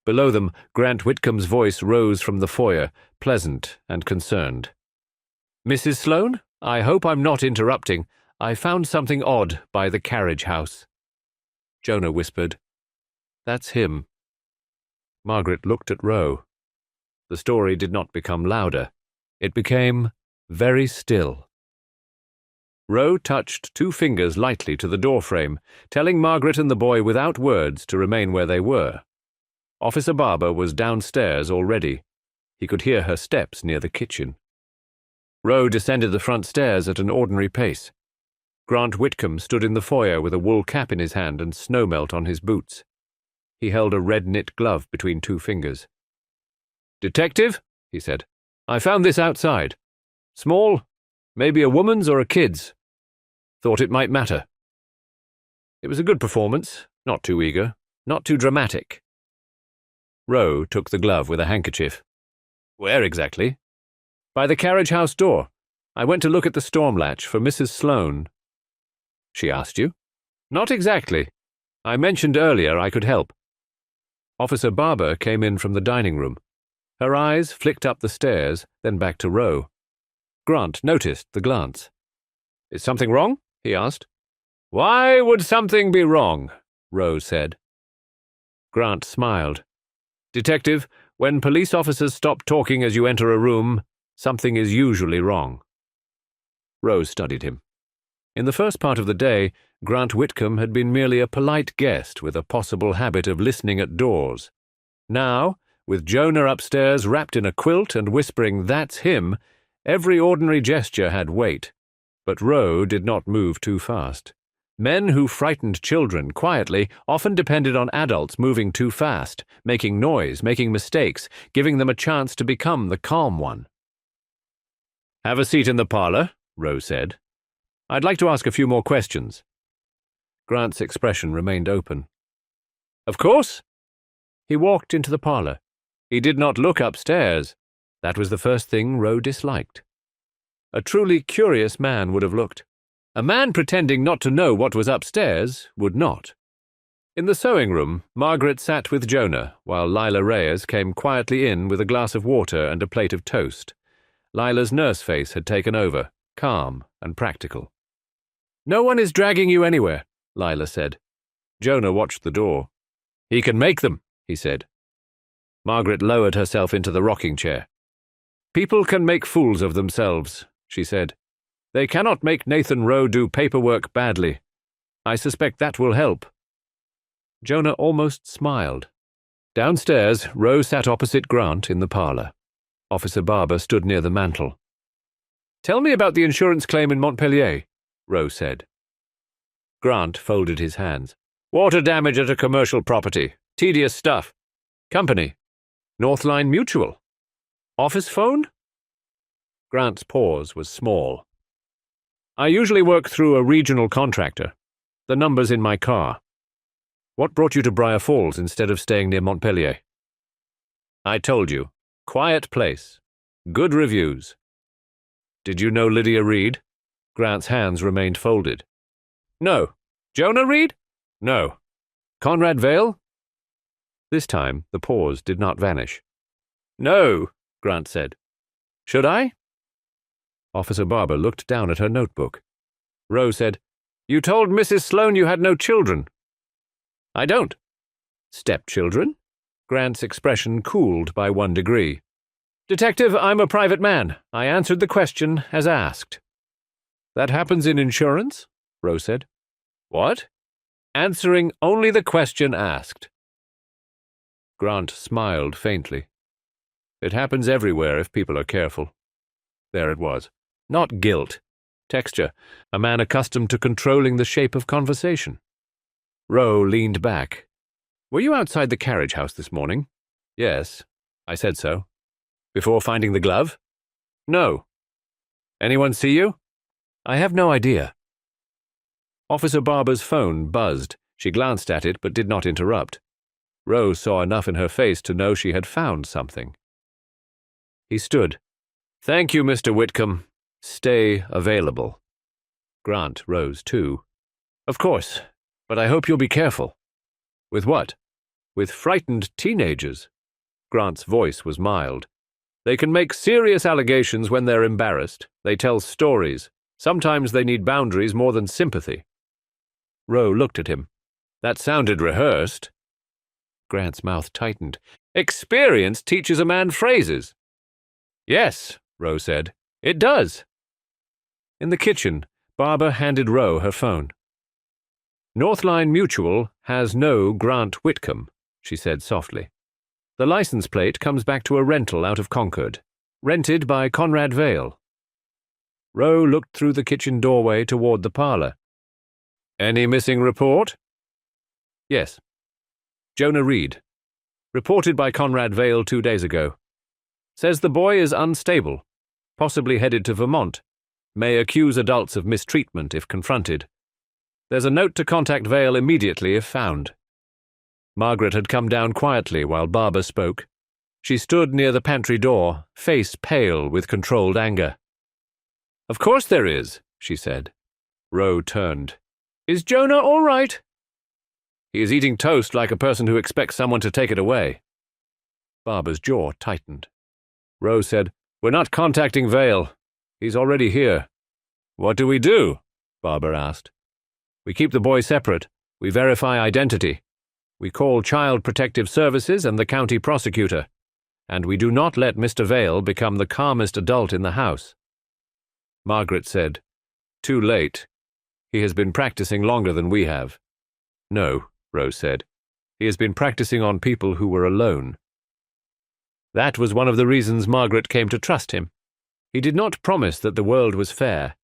Below them, Grant Whitcomb's voice rose from the foyer, pleasant and concerned. "Mrs. Sloane, I hope I'm not interrupting. I found something odd by the carriage house." Jonah whispered, "That's him." Margaret looked at Rowe. The story did not become louder. It became very still. Rowe touched 2 fingers lightly to the doorframe, telling Margaret and the boy without words to remain where they were. Officer Barber was downstairs already. He could hear her steps near the kitchen. Rowe descended the front stairs at an ordinary pace. Grant Whitcomb stood in the foyer with a wool cap in his hand and snowmelt on his boots. He held a red-knit glove between 2 fingers. "Detective," he said, "I found this outside. Small, maybe a woman's or a kid's. Thought it might matter." It was a good performance, not too eager, not too dramatic. Rowe took the glove with a handkerchief. "Where exactly?" "By the carriage house door. I went to look at the storm latch for Mrs. Sloane." "She asked you?" "Not exactly. I mentioned earlier I could help." Officer Barber came in from the dining room. Her eyes flicked up the stairs, then back to Rowe. Grant noticed the glance. "Is something wrong?" he asked. "Why would something be wrong?" Rowe said. Grant smiled. "Detective, when police officers stop talking as you enter a room, something is usually wrong." Rowe studied him. In the first part of the day, Grant Whitcomb had been merely a polite guest with a possible habit of listening at doors. Now, with Jonah upstairs wrapped in a quilt and whispering, "That's him," every ordinary gesture had weight. But Rowe did not move too fast. Men who frightened children quietly often depended on adults moving too fast, making noise, making mistakes, giving them a chance to become the calm one. "Have a seat in the parlor," Rowe said. "I'd like to ask a few more questions." Grant's expression remained open. "Of course." He walked into the parlor. He did not look upstairs. That was the first thing Rowe disliked. A truly curious man would have looked. A man pretending not to know what was upstairs would not. In the sewing room, Margaret sat with Jonah, while Lila Reyes came quietly in with a glass of water and a plate of toast. Lila's nurse face had taken over, calm and practical. "No one is dragging you anywhere," Lila said. Jonah watched the door. "He can make them," he said. Margaret lowered herself into the rocking chair. "People can make fools of themselves," she said. "They cannot make Nathan Rowe do paperwork badly. I suspect that will help." Jonah almost smiled. Downstairs, Rowe sat opposite Grant in the parlor. Officer Barber stood near the mantel. "Tell me about the insurance claim in Montpelier," Rowe said. Grant folded his hands. "Water damage at a commercial property. Tedious stuff. Company. Northline Mutual. Office phone?" Grant's pause was small. "I usually work through a regional contractor. The number's in my car. What brought you to Briar Falls instead of staying near Montpelier?" "I told you. Quiet place. Good reviews." "Did you know Lydia Reed?" Grant's hands remained folded. "No." "Jonah Reed?" "No." "Conrad Vale?" This time the pause did not vanish. "No," Grant said. "Should I?" Officer Barber looked down at her notebook. Rowe said, "You told Mrs. Sloane you had no children." "I don't." "Stepchildren?" Grant's expression cooled by 1 degree. "Detective, I'm a private man. I answered the question as asked." "That happens in insurance?" Rowe said. "What?" "Answering only the question asked." Grant smiled faintly. "It happens everywhere if people are careful." There it was. Not guilt. Texture. A man accustomed to controlling the shape of conversation. Rowe leaned back. "Were you outside the carriage house this morning?" "Yes. I said so." "Before finding the glove?" "No." "Anyone see you?" "I have no idea." Officer Barber's phone buzzed. She glanced at it but did not interrupt. Rowe saw enough in her face to know she had found something. He stood. "Thank you, Mr. Whitcomb. Stay available." Grant rose too. "Of course, but I hope you'll be careful." "With what?" "With frightened teenagers." Grant's voice was mild. "They can make serious allegations when they're embarrassed. They tell stories. Sometimes they need boundaries more than sympathy." Rowe looked at him. "That sounded rehearsed." Grant's mouth tightened. Experience teaches a man phrases. Yes, Rowe said. It does. In the kitchen, Barbara handed Rowe her phone. Northline Mutual has no Grant Whitcomb, she said softly. The license plate comes back to a rental out of Concord, rented by Conrad Vale. Rowe looked through the kitchen doorway toward the parlor. Any missing report? Yes. Jonah Reed. Reported by Conrad Vale 2 days ago. Says the boy is unstable, possibly headed to Vermont. May accuse adults of mistreatment if confronted. There's a note to contact Vale immediately if found. Margaret had come down quietly while Barbara spoke. She stood near the pantry door, face pale with controlled anger. Of course there is, she said. Rowe turned. Is Jonah all right? He is eating toast like a person who expects someone to take it away. Barbara's jaw tightened. Rowe said, We're not contacting Vale. He's already here. What do we do? Barbara asked. We keep the boy separate. We verify identity. We call Child Protective Services and the county prosecutor. And we do not let Mr. Vale become the calmest adult in the house. Margaret said, Too late. He has been practicing longer than we have. No, Rose said. He has been practicing on people who were alone. That was one of the reasons Margaret came to trust him. He did not promise that the world was fair.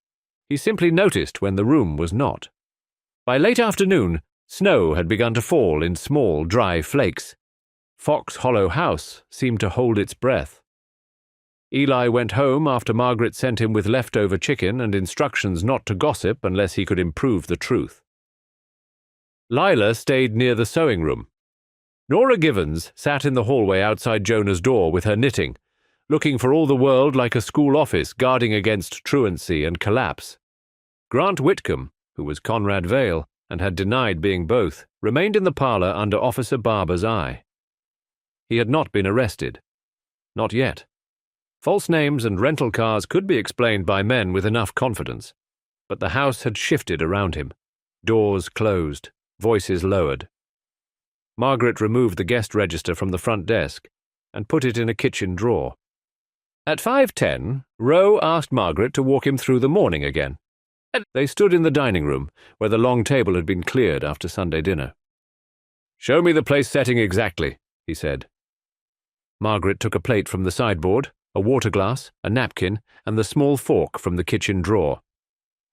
He simply noticed when the room was not. By late afternoon, snow had begun to fall in small, dry flakes. Fox Hollow House seemed to hold its breath. Eli went home after Margaret sent him with leftover chicken and instructions not to gossip unless he could improve the truth. Lila stayed near the sewing room. Nora Givens sat in the hallway outside Jonah's door with her knitting, looking for all the world like a school office guarding against truancy and collapse. Grant Whitcomb, who was Conrad Vale and had denied being both, remained in the parlor under Officer Barber's eye. He had not been arrested. Not yet. False names and rental cars could be explained by men with enough confidence, but the house had shifted around him. Doors closed, voices lowered. Margaret removed the guest register from the front desk and put it in a kitchen drawer. At 5:10, Rowe asked Margaret to walk him through the morning again. They stood in the dining room, where the long table had been cleared after Sunday dinner. Show me the place setting exactly, he said. Margaret took a plate from the sideboard, a water glass, a napkin, and the small fork from the kitchen drawer.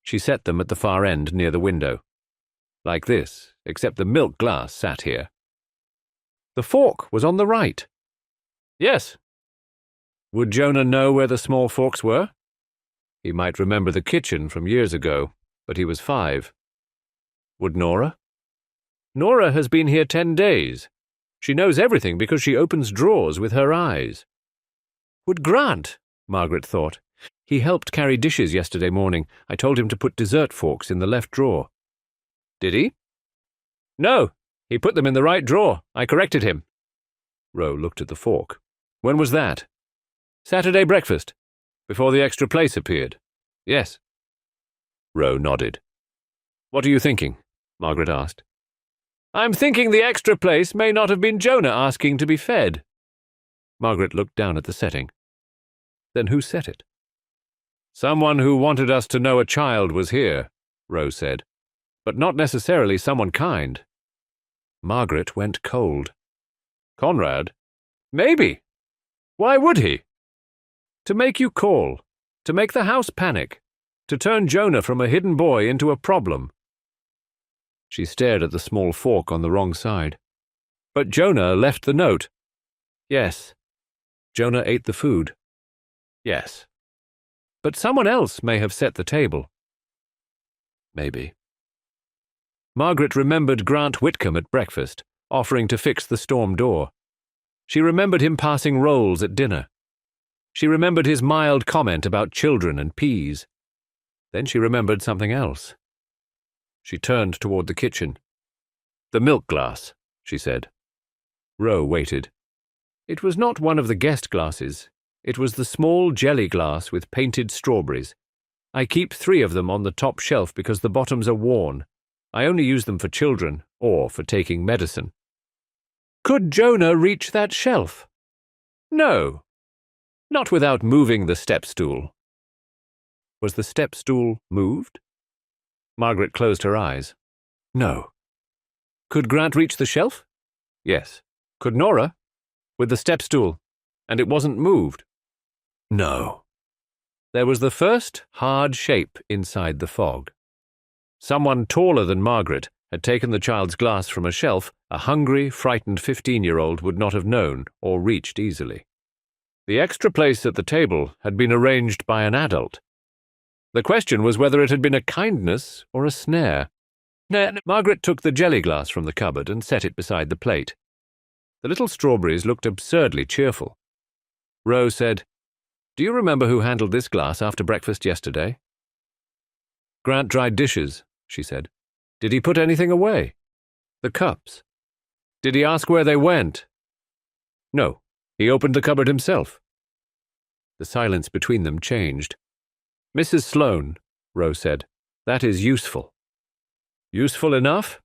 She set them at the far end near the window. Like this, except the milk glass sat here. The fork was on the right. Yes. Would Jonah know where the small forks were? He might remember the kitchen from years ago, but he was 5. Would Nora? Nora has been here 10 days. She knows everything because she opens drawers with her eyes. Would Grant? Margaret thought. He helped carry dishes yesterday morning. I told him to put dessert forks in the left drawer. Did he? No, he put them in the right drawer. I corrected him. Rowe looked at the fork. When was that? Saturday breakfast, before the extra place appeared. Yes. Rowe nodded. What are you thinking? Margaret asked. I'm thinking the extra place may not have been Jonah asking to be fed. Margaret looked down at the setting. Then who set it? Someone who wanted us to know a child was here, Rowe said, but not necessarily someone kind. Margaret went cold. Conrad? Maybe. Why would he? To make you call, to make the house panic, to turn Jonah from a hidden boy into a problem. She stared at the small fork on the wrong side. But Jonah left the note. Yes. Jonah ate the food. Yes. But someone else may have set the table. Maybe. Margaret remembered Grant Whitcomb at breakfast, offering to fix the storm door. She remembered him passing rolls at dinner. She remembered his mild comment about children and peas. Then she remembered something else. She turned toward the kitchen. The milk glass, she said. Rowe waited. It was not one of the guest glasses. It was the small jelly glass with painted strawberries. I keep 3 of them on the top shelf because the bottoms are worn. I only use them for children or for taking medicine. Could Jonah reach that shelf? No. Not without moving the step-stool. Was the step-stool moved? Margaret closed her eyes. No. Could Grant reach the shelf? Yes. Could Nora? With the step-stool. And it wasn't moved? No. There was the first hard shape inside the fog. Someone taller than Margaret had taken the child's glass from a shelf a hungry, frightened 15-year-old would not have known or reached easily. The extra place at the table had been arranged by an adult. The question was whether it had been a kindness or a snare. Margaret took the jelly glass from the cupboard and set it beside the plate. The little strawberries looked absurdly cheerful. Rowe said, "Do you remember who handled this glass after breakfast yesterday?" "Grant dried dishes," she said. "Did he put anything away?" "The cups." "Did he ask where they went?" "No. He opened the cupboard himself." The silence between them changed. "Mrs. Sloane," Rowe said, "that is useful." "Useful enough?"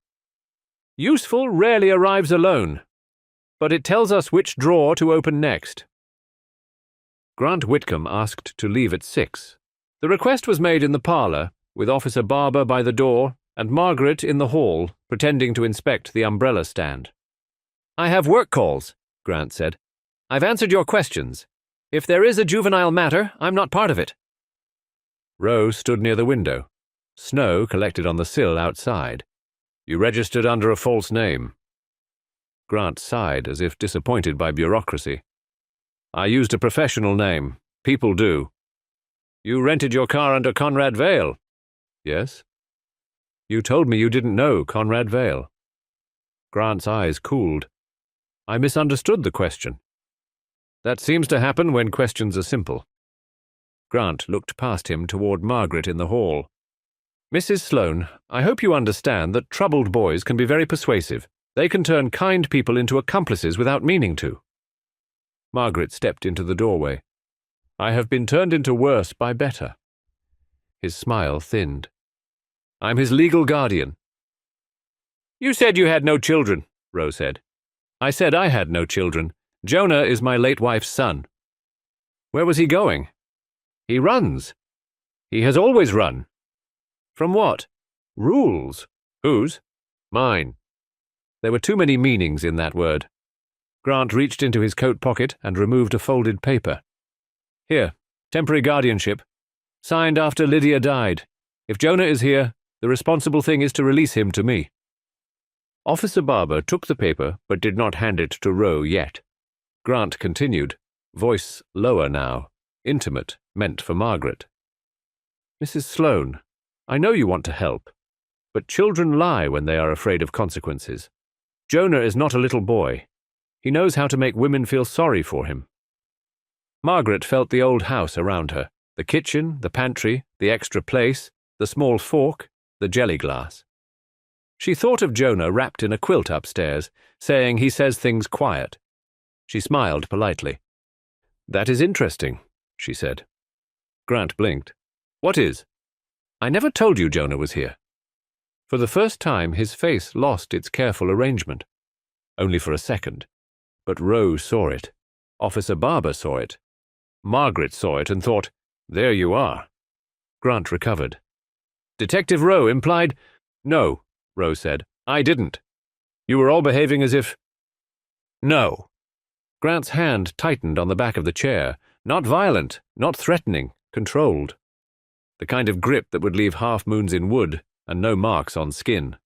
"Useful rarely arrives alone, but it tells us which drawer to open next." Grant Whitcomb asked to leave at 6. The request was made in the parlour, with Officer Barber by the door and Margaret in the hall, pretending to inspect the umbrella stand. "I have work calls," Grant said. "I've answered your questions. If there is a juvenile matter, I'm not part of it." Rowe stood near the window. Snow collected on the sill outside. "You registered under a false name." Grant sighed, as if disappointed by bureaucracy. "I used a professional name. People do." "You rented your car under Conrad Vale?" "Yes." "You told me you didn't know Conrad Vale." Grant's eyes cooled. "I misunderstood the question." "That seems to happen when questions are simple." Grant looked past him toward Margaret in the hall. "Mrs. Sloane, I hope you understand that troubled boys can be very persuasive. They can turn kind people into accomplices without meaning to." Margaret stepped into the doorway. "I have been turned into worse by better." His smile thinned. "I'm his legal guardian." "You said you had no children," Rowe said. "I said I had no children. Jonah is my late wife's son." "Where was he going?" "He runs. He has always run." "From what?" "Rules." "Whose?" "Mine." There were too many meanings in that word. Grant reached into his coat pocket and removed a folded paper. "Here, temporary guardianship. Signed after Lydia died. If Jonah is here, the responsible thing is to release him to me." Officer Barber took the paper but did not hand it to Rowe yet. Grant continued, voice lower now, intimate, meant for Margaret. "Mrs. Sloane, I know you want to help, but children lie when they are afraid of consequences. Jonah is not a little boy. He knows how to make women feel sorry for him." Margaret felt the old house around her, the kitchen, the pantry, the extra place, the small fork, the jelly glass. She thought of Jonah wrapped in a quilt upstairs, saying he says things quiet. She smiled politely. "That is interesting," she said. Grant blinked. "What is?" "I never told you Jonah was here." For the first time his face lost its careful arrangement. Only for a second. But Rowe saw it. Officer Barber saw it. Margaret saw it and thought, "There you are." Grant recovered. "Detective Rowe implied—" "No," Rowe said. "I didn't. You were all behaving as if—" "No." Grant's hand tightened on the back of the chair. Not violent, not threatening, controlled. The kind of grip that would leave half-moons in wood and no marks on skin.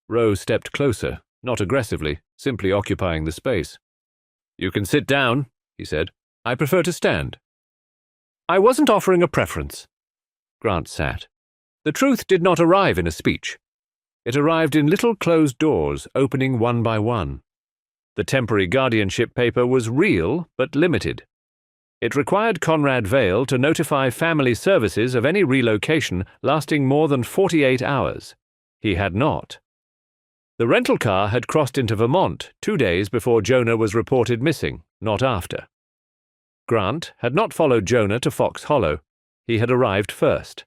Rowe stepped closer, not aggressively, simply occupying the space. "You can sit down," he said. "I prefer to stand." "I wasn't offering a preference." Grant sat. The truth did not arrive in a speech. It arrived in little closed doors, opening one by one. The temporary guardianship paper was real, but limited. It required Conrad Vale to notify family services of any relocation lasting more than 48 hours. He had not. The rental car had crossed into Vermont 2 days before Jonah was reported missing, not after. Grant had not followed Jonah to Fox Hollow. He had arrived first.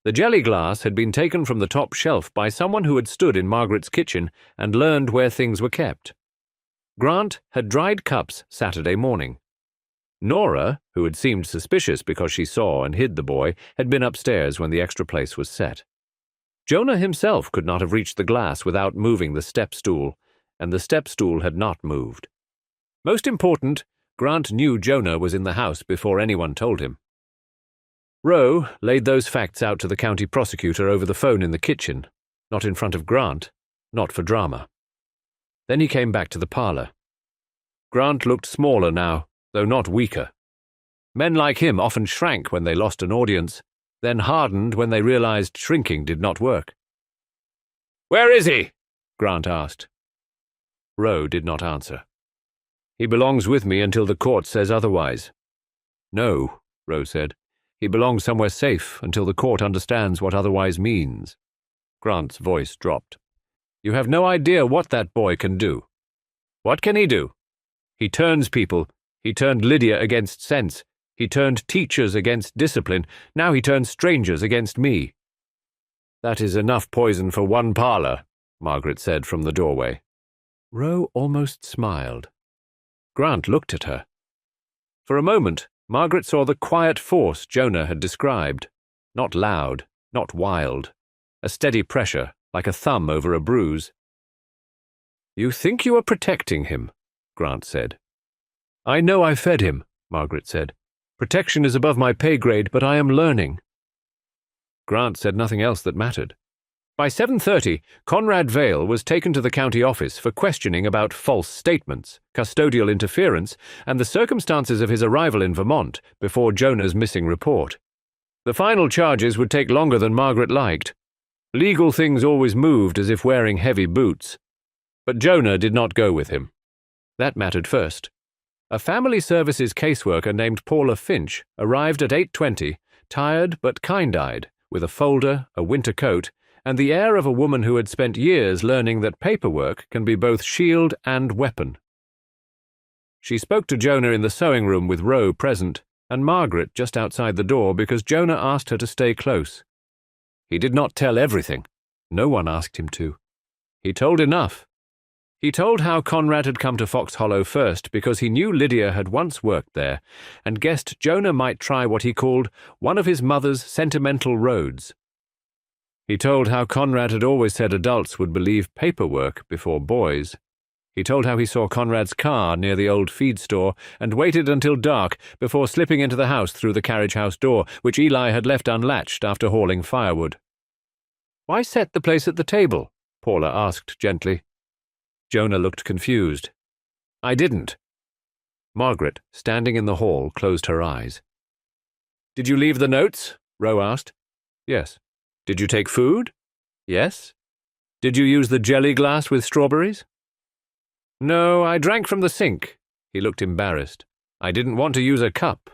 The jelly glass had been taken from the top shelf by someone who had stood in Margaret's kitchen and learned where things were kept. Grant had dried cups Saturday morning. Nora, who had seemed suspicious because she saw and hid the boy, had been upstairs when the extra place was set. Jonah himself could not have reached the glass without moving the step-stool, and the step-stool had not moved. Most important, Grant knew Jonah was in the house before anyone told him. Rowe laid those facts out to the county prosecutor over the phone in the kitchen, not in front of Grant, not for drama. Then he came back to the parlor. Grant looked smaller now, though not weaker. Men like him often shrank when they lost an audience, then hardened when they realized shrinking did not work. "Where is he?" Grant asked. Rowe did not answer. "He belongs with me until the court says otherwise." "No," Rowe said. "He belongs somewhere safe until the court understands what otherwise means." Grant's voice dropped. "You have no idea what that boy can do." "What can he do?" "He turns people. He turned Lydia against sense. He turned teachers against discipline. Now he turns strangers against me." "That is enough poison for one parlor," Margaret said from the doorway. Rowe almost smiled. Grant looked at her. For a moment, Margaret saw the quiet force Jonah had described. Not loud, not wild. A steady pressure, like a thumb over a bruise. "You think you are protecting him," Grant said. "I know I fed him," Margaret said. "Protection is above my pay grade, but I am learning." Grant said nothing else that mattered. By 7:30, Conrad Vale was taken to the county office for questioning about false statements, custodial interference, and the circumstances of his arrival in Vermont before Jonah's missing report. The final charges would take longer than Margaret liked. Legal things always moved as if wearing heavy boots. But Jonah did not go with him. That mattered first. A family services caseworker named Paula Finch arrived at 8:20, tired but kind-eyed, with a folder, a winter coat, and the air of a woman who had spent years learning that paperwork can be both shield and weapon. She spoke to Jonah in the sewing room with Rowe present, and Margaret just outside the door because Jonah asked her to stay close. He did not tell everything. No one asked him to. He told enough. He told how Conrad had come to Fox Hollow first because he knew Lydia had once worked there, and guessed Jonah might try what he called one of his mother's sentimental roads. He told how Conrad had always said adults would believe paperwork before boys. He told how he saw Conrad's car near the old feed store and waited until dark before slipping into the house through the carriage house door, which Eli had left unlatched after hauling firewood. "Why set the place at the table?" Paula asked gently. Jonah looked confused. "I didn't." Margaret, standing in the hall, closed her eyes. "Did you leave the notes?" Rowe asked. "Yes." "Did you take food?" "Yes." "Did you use the jelly glass with strawberries?" "No, I drank from the sink." He looked embarrassed. "I didn't want to use a cup."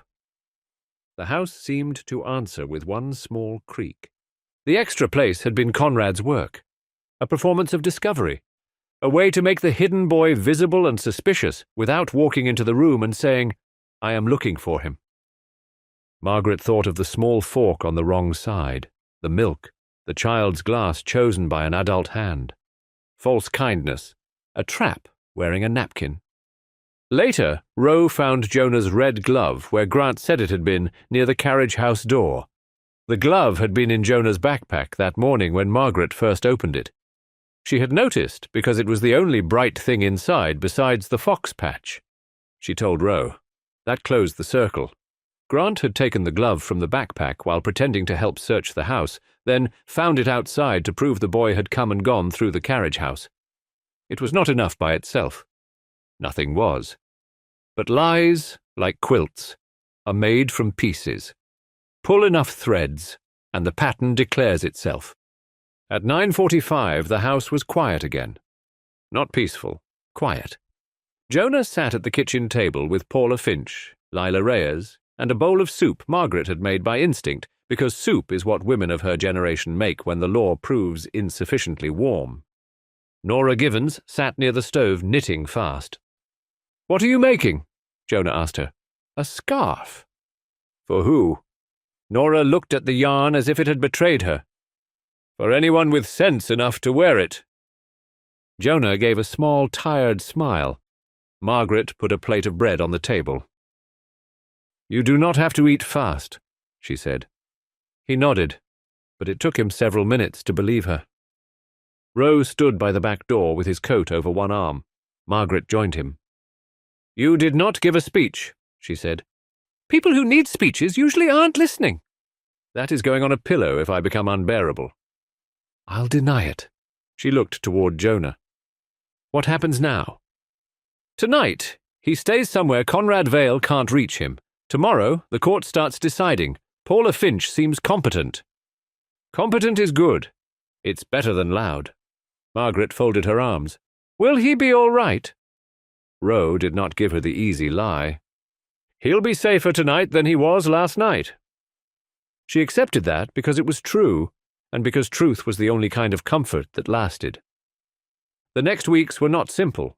The house seemed to answer with one small creak. The extra place had been Conrad's work. A performance of discovery. A way to make the hidden boy visible and suspicious without walking into the room and saying, "I am looking for him." Margaret thought of the small fork on the wrong side, the milk, the child's glass chosen by an adult hand. False kindness. A trap wearing a napkin. Later, Rowe found Jonah's red glove where Grant said it had been, near the carriage house door. The glove had been in Jonah's backpack that morning when Margaret first opened it. She had noticed because it was the only bright thing inside besides the fox patch. She told Rowe. That closed the circle. Grant had taken the glove from the backpack while pretending to help search the house, then found it outside to prove the boy had come and gone through the carriage house. It was not enough by itself. Nothing was. But lies, like quilts, are made from pieces. Pull enough threads, and the pattern declares itself. At 9:45, the house was quiet again. Not peaceful, quiet. Jonah sat at the kitchen table with Paula Finch, Lila Reyes, and a bowl of soup Margaret had made by instinct, because soup is what women of her generation make when the law proves insufficiently warm. Nora Givens sat near the stove knitting fast. "What are you making?" Jonah asked her. "A scarf." "For who?" Nora looked at the yarn as if it had betrayed her. "For anyone with sense enough to wear it." Jonah gave a small, tired smile. Margaret put a plate of bread on the table. "You do not have to eat fast," she said. He nodded, but it took him several minutes to believe her. Rowe stood by the back door with his coat over one arm. Margaret joined him. "You did not give a speech," she said. "People who need speeches usually aren't listening." "That is going on a pillow if I become unbearable." "I'll deny it." She looked toward Jonah. "What happens now?" "Tonight, he stays somewhere Conrad Vale can't reach him. Tomorrow, the court starts deciding. Paula Finch seems competent." "Competent is good. It's better than loud." Margaret folded her arms. "Will he be all right?" Rowe did not give her the easy lie. "He'll be safer tonight than he was last night." She accepted that because it was true, and because truth was the only kind of comfort that lasted. The next weeks were not simple.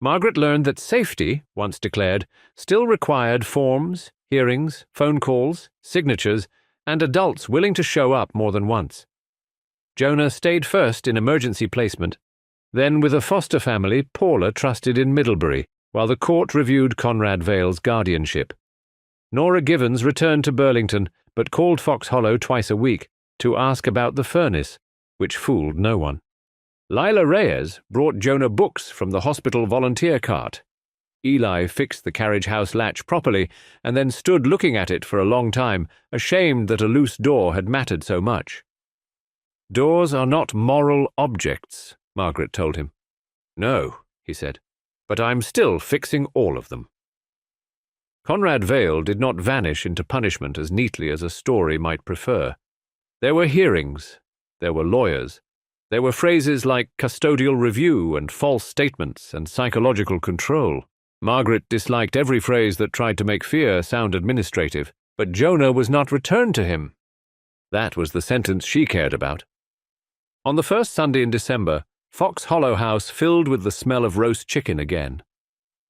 Margaret learned that safety, once declared, still required forms, hearings, phone calls, signatures, and adults willing to show up more than once. Jonah stayed first in emergency placement, then with a foster family Paula trusted in Middlebury, while the court reviewed Conrad Vale's guardianship. Nora Givens returned to Burlington, but called Fox Hollow twice a week to ask about the furnace, which fooled no one. Lila Reyes brought Jonah books from the hospital volunteer cart. Eli fixed the carriage house latch properly and then stood looking at it for a long time, ashamed that a loose door had mattered so much. "Doors are not moral objects," Margaret told him. "No," he said, "but I'm still fixing all of them." Conrad Vale did not vanish into punishment as neatly as a story might prefer. There were hearings, there were lawyers, there were phrases like custodial review and false statements and psychological control. Margaret disliked every phrase that tried to make fear sound administrative, but Jonah was not returned to him. That was the sentence she cared about. On the first Sunday in December, Fox Hollow House filled with the smell of roast chicken again.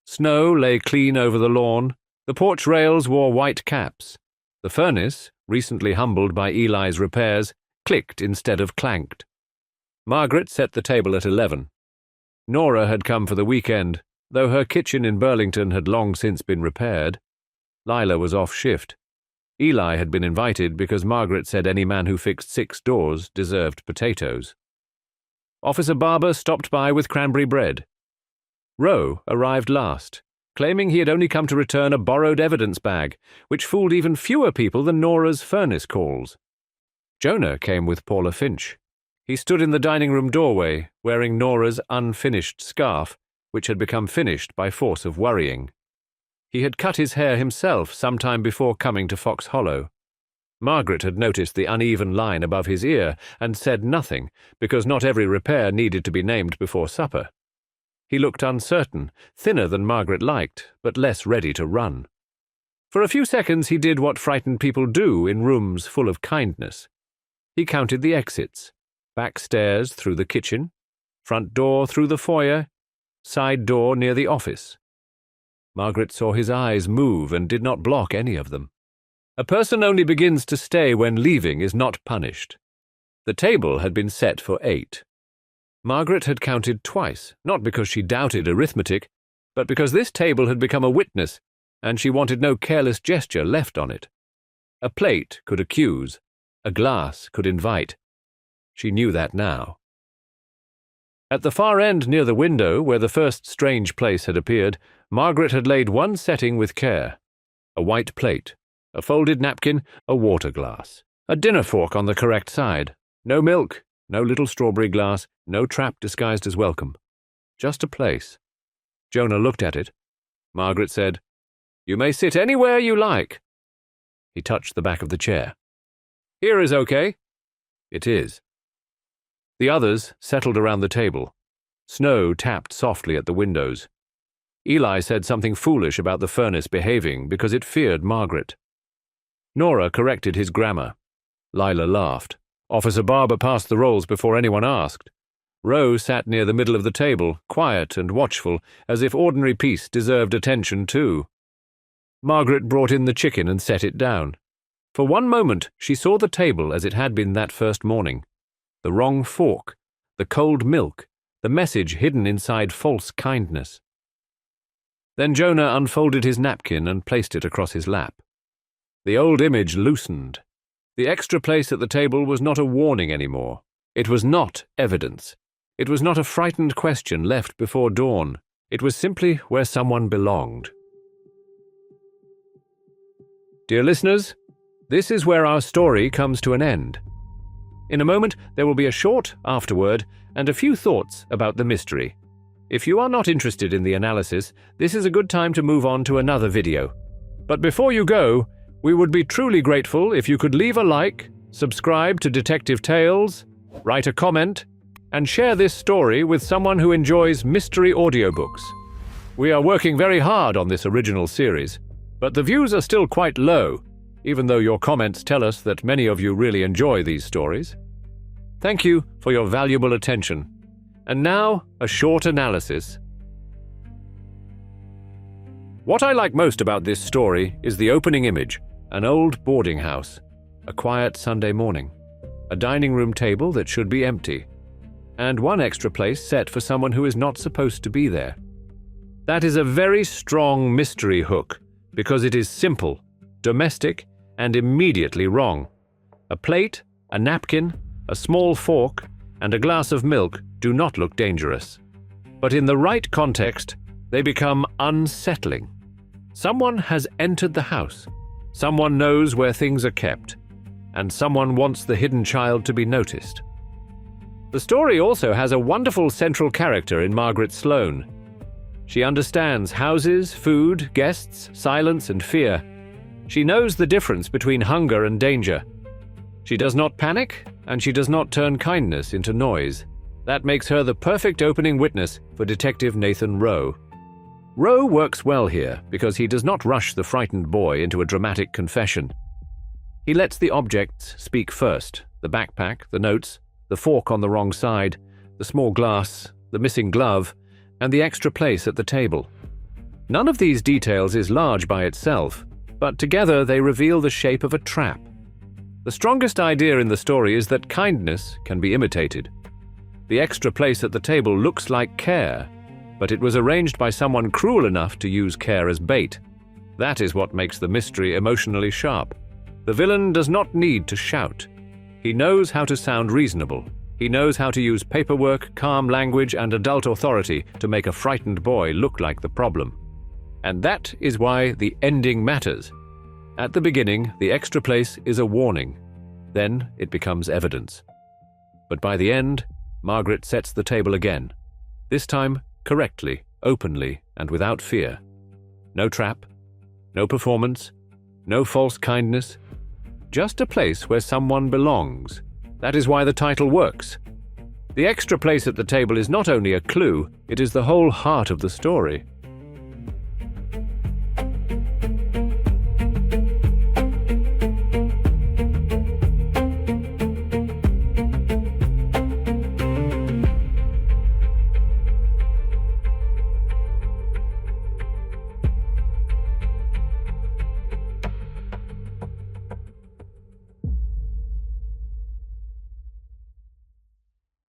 Snow lay clean over the lawn, the porch rails wore white caps. The furnace, recently humbled by Eli's repairs, clicked instead of clanked. Margaret set the table at 11. Nora had come for the weekend, though her kitchen in Burlington had long since been repaired. Lila was off shift. Eli had been invited because Margaret said any man who fixed 6 doors deserved potatoes. Officer Barber stopped by with cranberry bread. Rowe arrived last, claiming he had only come to return a borrowed evidence bag, which fooled even fewer people than Nora's furnace calls. Jonah came with Paula Finch. He stood in the dining room doorway, wearing Nora's unfinished scarf, which had become finished by force of worrying. He had cut his hair himself some time before coming to Fox Hollow. Margaret had noticed the uneven line above his ear and said nothing, because not every repair needed to be named before supper. He looked uncertain, thinner than Margaret liked, but less ready to run. For a few seconds he did what frightened people do in rooms full of kindness. He counted the exits: back stairs through the kitchen, front door through the foyer, side door near the office. Margaret saw his eyes move and did not block any of them. A person only begins to stay when leaving is not punished. The table had been set for 8. Margaret had counted twice, not because she doubted arithmetic, but because this table had become a witness, and she wanted no careless gesture left on it. A plate could accuse, a glass could invite. She knew that now. At the far end near the window, where the first strange place had appeared, Margaret had laid one setting with care: a white plate, a folded napkin, a water glass, a dinner fork on the correct side. No milk, no little strawberry glass, no trap disguised as welcome. Just a place. Jonah looked at it. Margaret said, "You may sit anywhere you like." He touched the back of the chair. "Here is okay." "It is." The others settled around the table. Snow tapped softly at the windows. Eli said something foolish about the furnace behaving because it feared Margaret. Nora corrected his grammar. Lila laughed. Officer Barber passed the rolls before anyone asked. Rowe sat near the middle of the table, quiet and watchful, as if ordinary peace deserved attention too. Margaret brought in the chicken and set it down. For one moment she saw the table as it had been that first morning. The wrong fork, the cold milk, the message hidden inside false kindness. Then Jonah unfolded his napkin and placed it across his lap. The old image loosened. The extra place at the table was not a warning anymore. It was not evidence. It was not a frightened question left before dawn. It was simply where someone belonged. Dear listeners, this is where our story comes to an end. In a moment, there will be a short afterword and a few thoughts about the mystery. If you are not interested in the analysis, this is a good time to move on to another video. But before you go, we would be truly grateful if you could leave a like, subscribe to Detective Tales, write a comment, and share this story with someone who enjoys mystery audiobooks. We are working very hard on this original series, but the views are still quite low, even though your comments tell us that many of you really enjoy these stories. Thank you for your valuable attention. And now, a short analysis. What I like most about this story is the opening image, an old boarding house, a quiet Sunday morning, a dining room table that should be empty, and one extra place set for someone who is not supposed to be there. That is a very strong mystery hook, because it is simple, domestic, and immediately wrong. A plate, a napkin, a small fork, and a glass of milk do not look dangerous. But in the right context, they become unsettling. Someone has entered the house. Someone knows where things are kept. And someone wants the hidden child to be noticed. The story also has a wonderful central character in Margaret Sloane. She understands houses, food, guests, silence, and fear. She knows the difference between hunger and danger. She does not panic, and she does not turn kindness into noise. That makes her the perfect opening witness for Detective Nathan Rowe. Rowe works well here because he does not rush the frightened boy into a dramatic confession. He lets the objects speak first: the backpack, the notes, the fork on the wrong side, the small glass, the missing glove, and the extra place at the table. None of these details is large by itself, but together they reveal the shape of a trap. The strongest idea in the story is that kindness can be imitated. The extra place at the table looks like care, but it was arranged by someone cruel enough to use care as bait. That is what makes the mystery emotionally sharp. The villain does not need to shout. He knows how to sound reasonable. He knows how to use paperwork, calm language, and adult authority to make a frightened boy look like the problem. And that is why the ending matters. At the beginning, the extra place is a warning. Then it becomes evidence. But by the end, Margaret sets the table again. This time, correctly, openly, and without fear. No trap, no performance, no false kindness. Just a place where someone belongs. That is why the title works. The extra place at the table is not only a clue, it is the whole heart of the story.